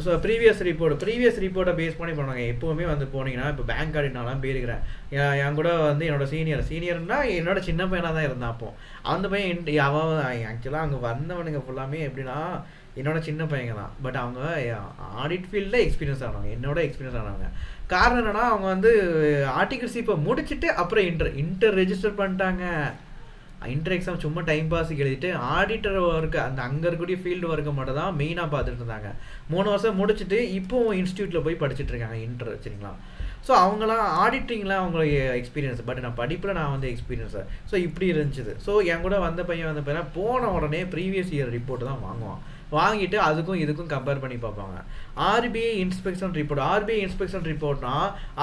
ஸோ ப்ரீவியஸ் ரிப்போர்ட்டை பேஸ் பண்ணி பண்ணுவாங்க. எப்போவுமே வந்து போனீங்கன்னா இப்போ பேங்க் ஆடினாலாம் போயிருக்கிறேன். என் கூட வந்து என்னோட சீனியர்னா என்னோட சின்ன பையனாக தான் இருந்தான். அப்போ அந்த பையன் அவன் ஆக்சுவலாக அங்கே வந்தவனுங்க ஃபுல்லாமே எப்படின்னா என்னோட சின்ன பையங்க தான். பட் அவங்க ஆடிட் ஃபீல்டில் எக்ஸ்பீரியன்ஸ் ஆனவங்க, என்னோட எக்ஸ்பீரியன்ஸ் ஆனவங்க. காரணம் என்னன்னா அவங்க வந்து ஆர்டிகல்ஸ் இப்போ முடிச்சுட்டு அப்புறம் இன்டர் ரெஜிஸ்டர் பண்ணிட்டாங்க. இன்டர் எக்ஸாம் சும்மா டைம் பாஸுக்கு எழுதிட்டு ஆடிட்டர் ஒர்க்கு அந்த அங்கே இருக்கக்கூடிய ஃபீல்டு ஒர்க்கை மட்டும் தான் மெயினாக பார்த்துட்டு இருந்தாங்க. 3 வருஷம் முடிச்சுட்டு இப்போவும் இன்ஸ்டியூட்டில் போய் படிச்சுட்டு இருக்காங்க இன்டர். சரிங்களா? ஸோ அவங்களாம் ஆடிட்டிங்லாம் அவங்களுக்கு எக்ஸ்பீரியன்ஸ், பட் நான் படிப்பில் நான் வந்து எக்ஸ்பீரியன்ஸு. ஸோ இப்படி இருந்துச்சு. ஸோ என் கூட வந்த பையன் போன உடனே ப்ரீவியஸ் இயர் ரிப்போர்ட் தான் வாங்குவான். வாங்கிட்டு அதுக்கும் இதுக்கும் கம்பேர் பண்ணி பார்ப்பாங்க. ஆர்பிஐ இன்ஸ்பெக்ஷன் ரிப்போர்ட்னா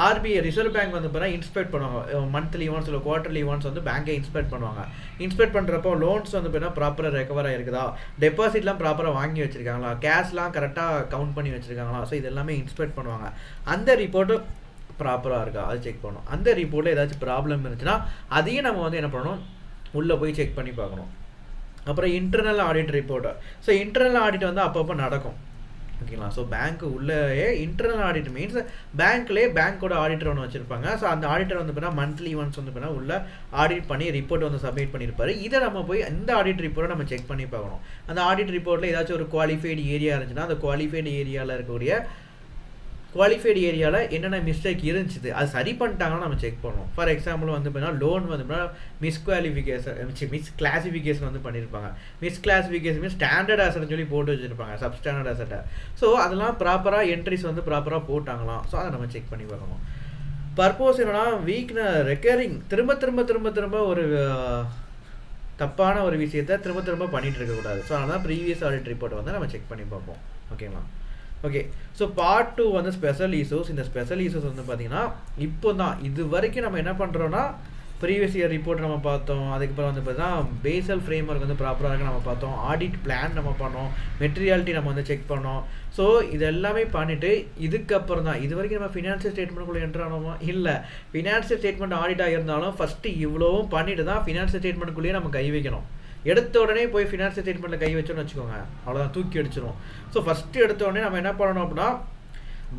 ஆர்பிஐ ரிசர்வ் பேங்க் வந்து பார்த்தா இன்ஸ்பெக்ட் பண்ணுவாங்க. மந்த்லி ஒன்ஸ் இல்லை குவார்டர்லி ஒன்ஸ் வந்து பேங்கை இன்ஸ்பெக்ட் பண்ணுவாங்க. இன்ஸ்பெக்ட் பண்ணுறப்போ லோன்ஸ் வந்து பார்த்தீங்கன்னா ப்ராப்பராக ரெக்கவர் ஆகிருக்குதா, டெபாசிட்லாம் ப்ராப்பராக வாங்கி வச்சுருக்காங்களா, கேஷ்லாம் கரெக்டாக கவுண்ட் பண்ணி வச்சுருக்காங்களா. ஸோ இது எல்லாமே இன்ஸ்பெக்ட் பண்ணுவாங்க. அந்த ரிப்போர்ட்டு ப்ராப்பராக இருக்கா அது செக் பண்ணணும். அந்த ரிப்போர்ட்டில் ஏதாச்சும் ப்ராப்ளம் இருந்துச்சுன்னா அதையும் நம்ம வந்து என்ன பண்ணணும், உள்ளே போய் செக் பண்ணி பார்க்கணும். அப்புறம் internal audit report. So internal audit வந்து அப்பப்போ நடக்கும். ஓகேங்களா? ஸோ பேங்க்கு உள்ளே இன்டர்னல் ஆடிட் மீன்ஸ் பேங்க்கோட ஆடிட்டர் ஒன்று வச்சுருப்பாங்க. ஸோ அந்த ஆடிட்டர் வந்து பார்த்தீங்கன்னா மந்த்லி ஒன்ஸ் வந்து பார்த்தீங்கன்னா உள்ள ஆடிட் பண்ணி ரிப்போர்ட் வந்து சப்மிட் பண்ணியிருப்பாரு. இதை நம்ம போய் இந்த ஆடிட் ரிப்போர்ட்டை நம்ம செக் பண்ணி பார்க்கணும். அந்த ஆடிட் ரிப்போர்ட்டில் ஏதாச்சும் ஒரு குவாலிஃபைடு ஏரியா இருந்துச்சுன்னா அந்த குவாலிஃபைடு ஏரியாவில் என்னென்ன மிஸ்டேக் இருந்துச்சு அது சரி பண்ணிட்டாங்கன்னா நம்ம செக் பண்ணுவோம். ஃபார் எக்ஸாம்பிள் வந்து பார்த்தீங்கன்னா லோன் வந்து மிஸ் கிளாசிஃபிகேஷன் வந்து பண்ணியிருப்பாங்க. மிஸ் கிளாசிஃபிகேஷன் மீன்ஸ் ஸ்டாண்டர்ட் அசட்னு சொல்லி போட்டு வச்சுருப்பாங்க, சப்ஸ்டாண்டர்ட் அசட்டை. ஸோ அதெல்லாம் ப்ராப்பராக என்ட்ரிஸ் வந்து ப்ராப்பராக போட்டாங்களாம். ஸோ அதை நம்ம செக் பண்ணி பார்க்கணும். பர்போஸ் என்னன்னா ரெக்கரிங் திரும்ப ஒரு தப்பான ஒரு விஷயத்தை திரும்ப பண்ணிட்டு இருக்கக்கூடாது. ஸோ அதனால் ப்ரீவியஸ் ஆடிட் ரிப்போர்ட்டை வந்து நம்ம செக் பண்ணி பார்ப்போம். ஓகேங்களா? ஓகே, ஸோ பார்ட் 2 வந்து ஸ்பெஷல் இஷ்யூஸ். இந்த ஸ்பெஷல் இஷ்யூஸ் வந்து பார்த்தீங்கன்னா இப்போ தான் இது வரைக்கும் நம்ம என்ன பண்ணுறோன்னா ப்ரீவியஸ் இயர் ரிப்போர்ட் நம்ம பார்த்தோம். அதுக்கப்புறம் வந்து பார்த்தீங்கன்னா பேசல் ஃப்ரேம் ஒர்க் வந்து ப்ராப்பராக நம்ம பார்த்தோம். ஆடிட் பிளான் நம்ம பண்ணோம். மெட்டீரியாலிட்டி நம்ம வந்து செக் பண்ணோம். ஸோ இது எல்லாமே பண்ணிவிட்டு இதுக்கப்புறம் தான் இது வரைக்கும் நம்ம ஃபினான்ஷியல் ஸ்டேட்மெண்ட்டுக்குள்ளே என்ட்ரு ஆனோமா இல்லை. ஃபினான்ஷியல் ஸ்டேட்மெண்ட் ஆடிட்டாக இருந்தாலும் ஃபஸ்ட்டு இவ்வளோவும் பண்ணிட்டு தான் ஃபினான்ஷியல் ஸ்டேட்மெண்ட்டுக்குள்ளேயே நம்ம கை வைக்கணும். எடுத்த உடனே போய் ஃபினான்ஷியல் ஸ்டேட்மெண்ட்டில் கை வச்சோன்னு வச்சுக்கோங்க, அவ்வளோதான், தூக்கி அடிச்சிடும். ஸோ ஃபஸ்ட்டு எடுத்த உடனே நம்ம என்ன பண்ணணும் அப்படின்னா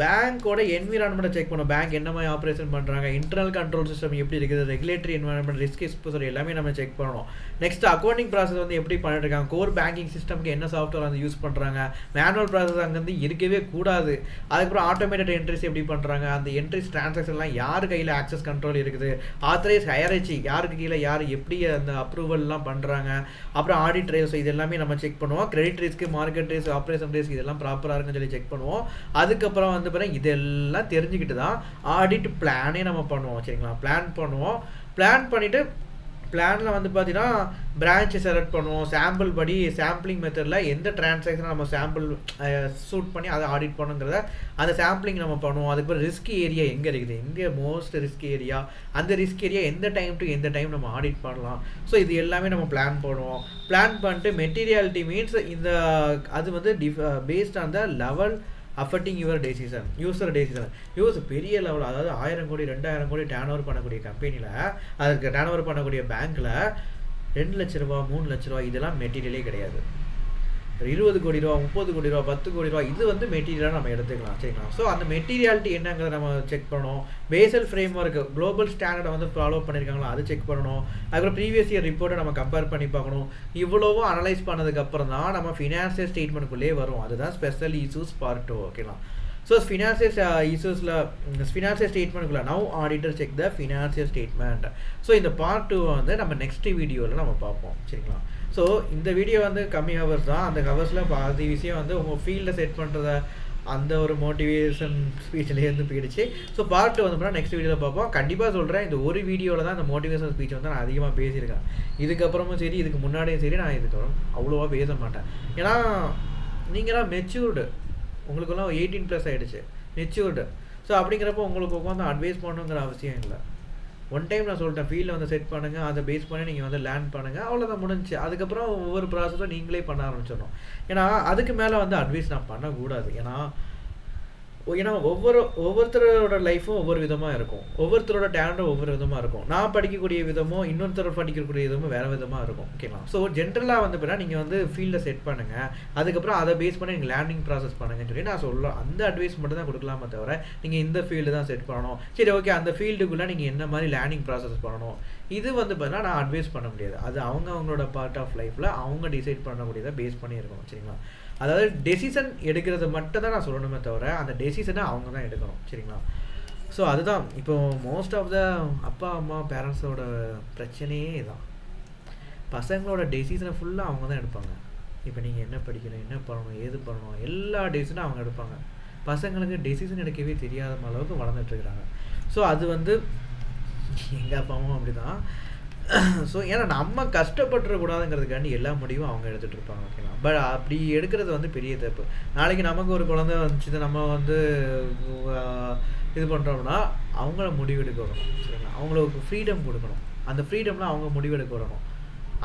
பேங்க்கோட என்விரான்மெண்ட்டை செக் பண்ணணும். பேங்க் என்ன மாதிரி ஆப்ரேஷன் பண்ணுறாங்க, இன்டர்னல் கண்ட்ரோல் சிஸ்டம் எப்படி இருக்குது, ரெகுலேட்டரி என்வரான்மெண்ட், ரிஸ்க் எக்ஸ்போசர் எல்லாமே நம்ம செக் பண்ணணும். நெக்ஸ்ட் அக்கௌண்டிங் ப்ராசஸ் வந்து எப்படி பண்ணிட்டு இருக்காங்க, கோர் பேங்கிங் சிஸ்டம்க்கு என்ன சாஃப்ட்வேர் வந்து யூஸ் பண்ணுறாங்க, மேனுவல் ப்ராசஸ் அங்கேருந்து இருக்கவே கூடாது. அதுக்கப்புறம் ஆட்டோமேட்டட் என்ட்ரிஸ் எப்படி பண்ணுறாங்க, அந்த என்ட்ரிஸ் டிரான்சாக்ஷன்லாம் யார் கையில் ஆக்சஸ் கண்ட்ரோல் இருக்குது, ஆத்தரைஸ் ஹையரச்சி யாருக்கு கீழே யார் எப்படி அந்த அப்ரூவல்லாம் பண்ணுறாங்க, அப்புறம் ஆடிட் ட்ரைல்ஸ் இது எல்லாமே நம்ம செக் பண்ணுவோம். Credit risk, market risk, operation risk இதெல்லாம் ப்ராப்பராக இருக்குன்னு சொல்லி செக் பண்ணுவோம். அதுக்கப்புறம் வந்து பாருங்க இதெல்லாம் தெரிஞ்சுக்கிட்டு தான் ஆடிட் பிளானே நம்ம பண்ணுவோம். சரிங்களா? பிளான் பண்ணுவோம். பிளான் பண்ணிவிட்டு பிளானில் வந்து பார்த்தீங்கன்னா பிரான்ச்சை செலக்ட் பண்ணுவோம். சாம்பிள் படி சாம்பிளிங் மெத்தடில் எந்த டிரான்சாக்ஷனை நம்ம சாம்பிள் சூட் பண்ணி அதை ஆடிட் பண்ணுங்கிறத அந்த சாம்பிளிங் நம்ம பண்ணுவோம். அதுக்கப்புறம் ரிஸ்க் ஏரியா எங்கே இருக்குது, எங்கே மோஸ்ட் ரிஸ்க் ஏரியா, அந்த ரிஸ்க் ஏரியா எந்த டைம் டு எந்த டைம் நம்ம ஆடிட் பண்ணலாம். ஸோ இது எல்லாமே நம்ம பிளான் பண்ணுவோம். பிளான் பண்ணிட்டு மெட்டீரியாலிட்டி மீன்ஸ் இந்த அது வந்து based on the level affecting your decision, use பெரிய லெவல், அதாவது 1000 கோடி 2000 கோடி டேர்ன் ஓவர் பண்ணக்கூடிய கம்பெனியில், அதுக்கு டேர்ன் ஓவர் பண்ணக்கூடிய பேங்க்கில் 2 லட்ச ரூபா 3 லட்ச ரூபா இதெல்லாம் மெட்டீரியலே கிடையாது. 20 கோடி ரூபா 30 கோடி ரூபா 10 கோடி ரூபா இது வந்து மெட்டீரியலாக நம்ம எடுத்துக்கலாம். சரிங்களா? ஸோ அந்த மெட்டீரியாலிட்டி என்னங்கிறத நம்ம செக் பண்ணணும். பேசல் ஃப்ரேம் ஒர்க் குளோபல் ஸ்டாண்டர்டை வந்து ஃபாலோ பண்ணியிருக்காங்களா அது செக் பண்ணணும். அதுக்கப்புறம் ப்ரீவியஸ் இயர் ரிப்போர்ட்டை நம்ம கம்பேர் பண்ணி பார்க்கணும். இவ்வளவும் அனலைஸ் பண்ணதுக்கப்புறம் தான் நம்ம ஃபினான்ஷியல் ஸ்டேட்மெண்ட்டுக்குள்ளே வரும். அதுதான் ஸ்பெஷல் இஷ்யூஸ் பார்ட் 2. ஓகேங்களா? ஸோ ஃபினான்ஷியல் ஸ்டேட்மெண்ட்டுக்குள்ள now auditor check the financial statement. So இந்த பார்ட் 2 வந்து நம்ம நெக்ஸ்ட் வீடியோவில் நம்ம பார்ப்போம். சரிங்களா? ஸோ இந்த வீடியோ வந்து கம்மி ஹவர்ஸ் தான். அந்த ஹவர்ஸில் பாதி விஷயம் வந்து உங்கள் ஃபீல்டை செட் பண்ணுறத அந்த ஒரு மோட்டிவேஷன் ஸ்பீச்லேருந்து போயிடுச்சு. ஸோ பார்ட் வந்து நெக்ஸ்ட் வீடியோவில் பார்ப்போம். கண்டிப்பாக சொல்கிறேன், இந்த ஒரு வீடியோவில் தான் அந்த மோட்டிவேஷன் ஸ்பீச் வந்து நான் அதிகமாக பேசியிருக்கேன். இதுக்கப்புறமும் சரி, இதுக்கு முன்னாடியும் சரி, நான் இதுக்கப்புறம் அவ்வளோவா பேச மாட்டேன். ஏன்னா நீங்களாம் மெச்சூர்டு, உங்களுக்கெல்லாம் 18+ ஆகிடுச்சு, மெச்சூர்டு. ஸோ அப்படிங்கிறப்போ உங்களுக்கு உட்காந்து அட்வைஸ் பண்ணணுங்கிற அவசியம் இல்லை. ஒன் டைம் நான் சொல்லிட்டேன், ஃபீல்டில் வந்து செட் பண்ணுங்கள், அதை பேஸ் பண்ணி நீங்கள் வந்து லேர்ன் பண்ணுங்கள், அவ்வளோதான் முடிஞ்சு. அதுக்கப்புறம் ஒவ்வொரு ப்ராசஸும் நீங்களே பண்ண ஆரம்பிச்சிடணும். ஏன்னா அதுக்கு மேலே வந்து அட்வைஸ் நான் பண்ணக்கூடாது. ஏன்னா ஒவ்வொருத்தரோட லைஃப்பும் ஒவ்வொரு விதமாக இருக்கும், ஒவ்வொருத்தரோட டேலண்ட்டும் ஒவ்வொரு விதமாக இருக்கும். நான் படிக்கக்கூடிய விதமும் இன்னொருத்தர் படிக்கக்கூடிய விதமும் வேறு விதமாக இருக்கும். ஓகேங்களா? ஸோ ஜென்ரலாக வந்து பார்த்தீங்கன்னா நீங்கள் வந்து ஃபீல்டை செட் பண்ணுங்கள், அதுக்கப்புறம் அதை பேஸ் பண்ணி நீங்கள் லேர்னிங் ப்ராசஸ் பண்ணுங்கன்னு சொல்லி நான் சொல்லலாம். அந்த அட்வைஸ் மட்டும் தான் கொடுக்கலாமே தவிர நீங்கள் இந்த ஃபீல்டு தான் செட் பண்ணணும், சரி ஓகே அந்த ஃபீல்டுக்குள்ளே நீங்கள் என்ன மாதிரி லேர்னிங் ப்ராசஸ் பண்ணணும், இது வந்து பார்த்தீங்கன்னா நான் அட்வைஸ் பண்ண முடியாது. அது அவங்களோட பார்ட் ஆஃப் லைஃப்பில் அவங்க டிசைட் பண்ணக்கூடியதை பேஸ் பண்ணி இருக்கணும். சரிங்களா? அதாவது டெசிஷன் எடுக்கிறது மட்டும் தான் நான் சொல்லணுமே தவிர அந்த டெசிஷனை அவங்க தான் எடுக்கணும். சரிங்களா? ஸோ அதுதான் இப்போ மோஸ்ட் ஆஃப் த அப்பா அம்மா பேரண்ட்ஸோட பிரச்சனையே தான். பசங்களோட டெசிஷனை ஃபுல்லாக அவங்க தான் எடுப்பாங்க. இப்போ நீங்கள் என்ன படிக்கணும், என்ன பண்ணணும், ஏது பண்ணணும், எல்லா டெசிஷனும் அவங்க எடுப்பாங்க. பசங்களுக்கு டெசிஷன் எடுக்கவே தெரியாத அளவுக்கு வளர்ந்துட்டுருக்குறாங்க. ஸோ அது வந்து எங்கள் அப்பா அம்மா அப்படி தான். ஸோ ஏன்னா நம்ம கஷ்டப்பட்டுறக்கூடாதுங்கிறதுக்காண்டி எல்லா முடிவும் அவங்க எடுத்துகிட்டு இருப்பாங்க. ஓகேங்களா? பட் அப்படி எடுக்கிறது வந்து பெரிய தப்பு. நாளைக்கு நமக்கு ஒரு குழந்தை வந்துச்சு, நம்ம வந்து இது பண்ணுறோம்னா அவங்கள முடிவெடுக்க விடணும். சரிங்களா? அவங்களுக்கு ஃப்ரீடம் கொடுக்கணும். அந்த ஃப்ரீடம்லாம் அவங்க முடிவெடுக்க விடணும்.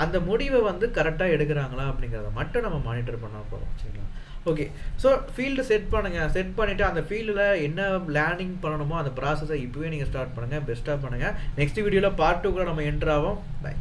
அந்த முடிவை வந்து கரெக்டாக எடுக்கிறாங்களா அப்படிங்கிறத மட்டும் நம்ம மானிட்டர் பண்ண போகிறோம். சரிங்களா? ஓகே. ஸோ ஃபீல்டு செட் பண்ணுங்கள். செட் பண்ணிவிட்டு அந்த ஃபீல்டில் என்ன லேர்னிங் பண்ணணுமோ அந்த ப்ராசஸை இப்போவே நீங்கள் ஸ்டார்ட் பண்ணுங்கள், பெஸ்ட்டாக பண்ணுங்கள். நெக்ஸ்ட் வீடியோவில் பார்ட் 2 கூட நம்ம என்ட்ரு ஆகும். பை.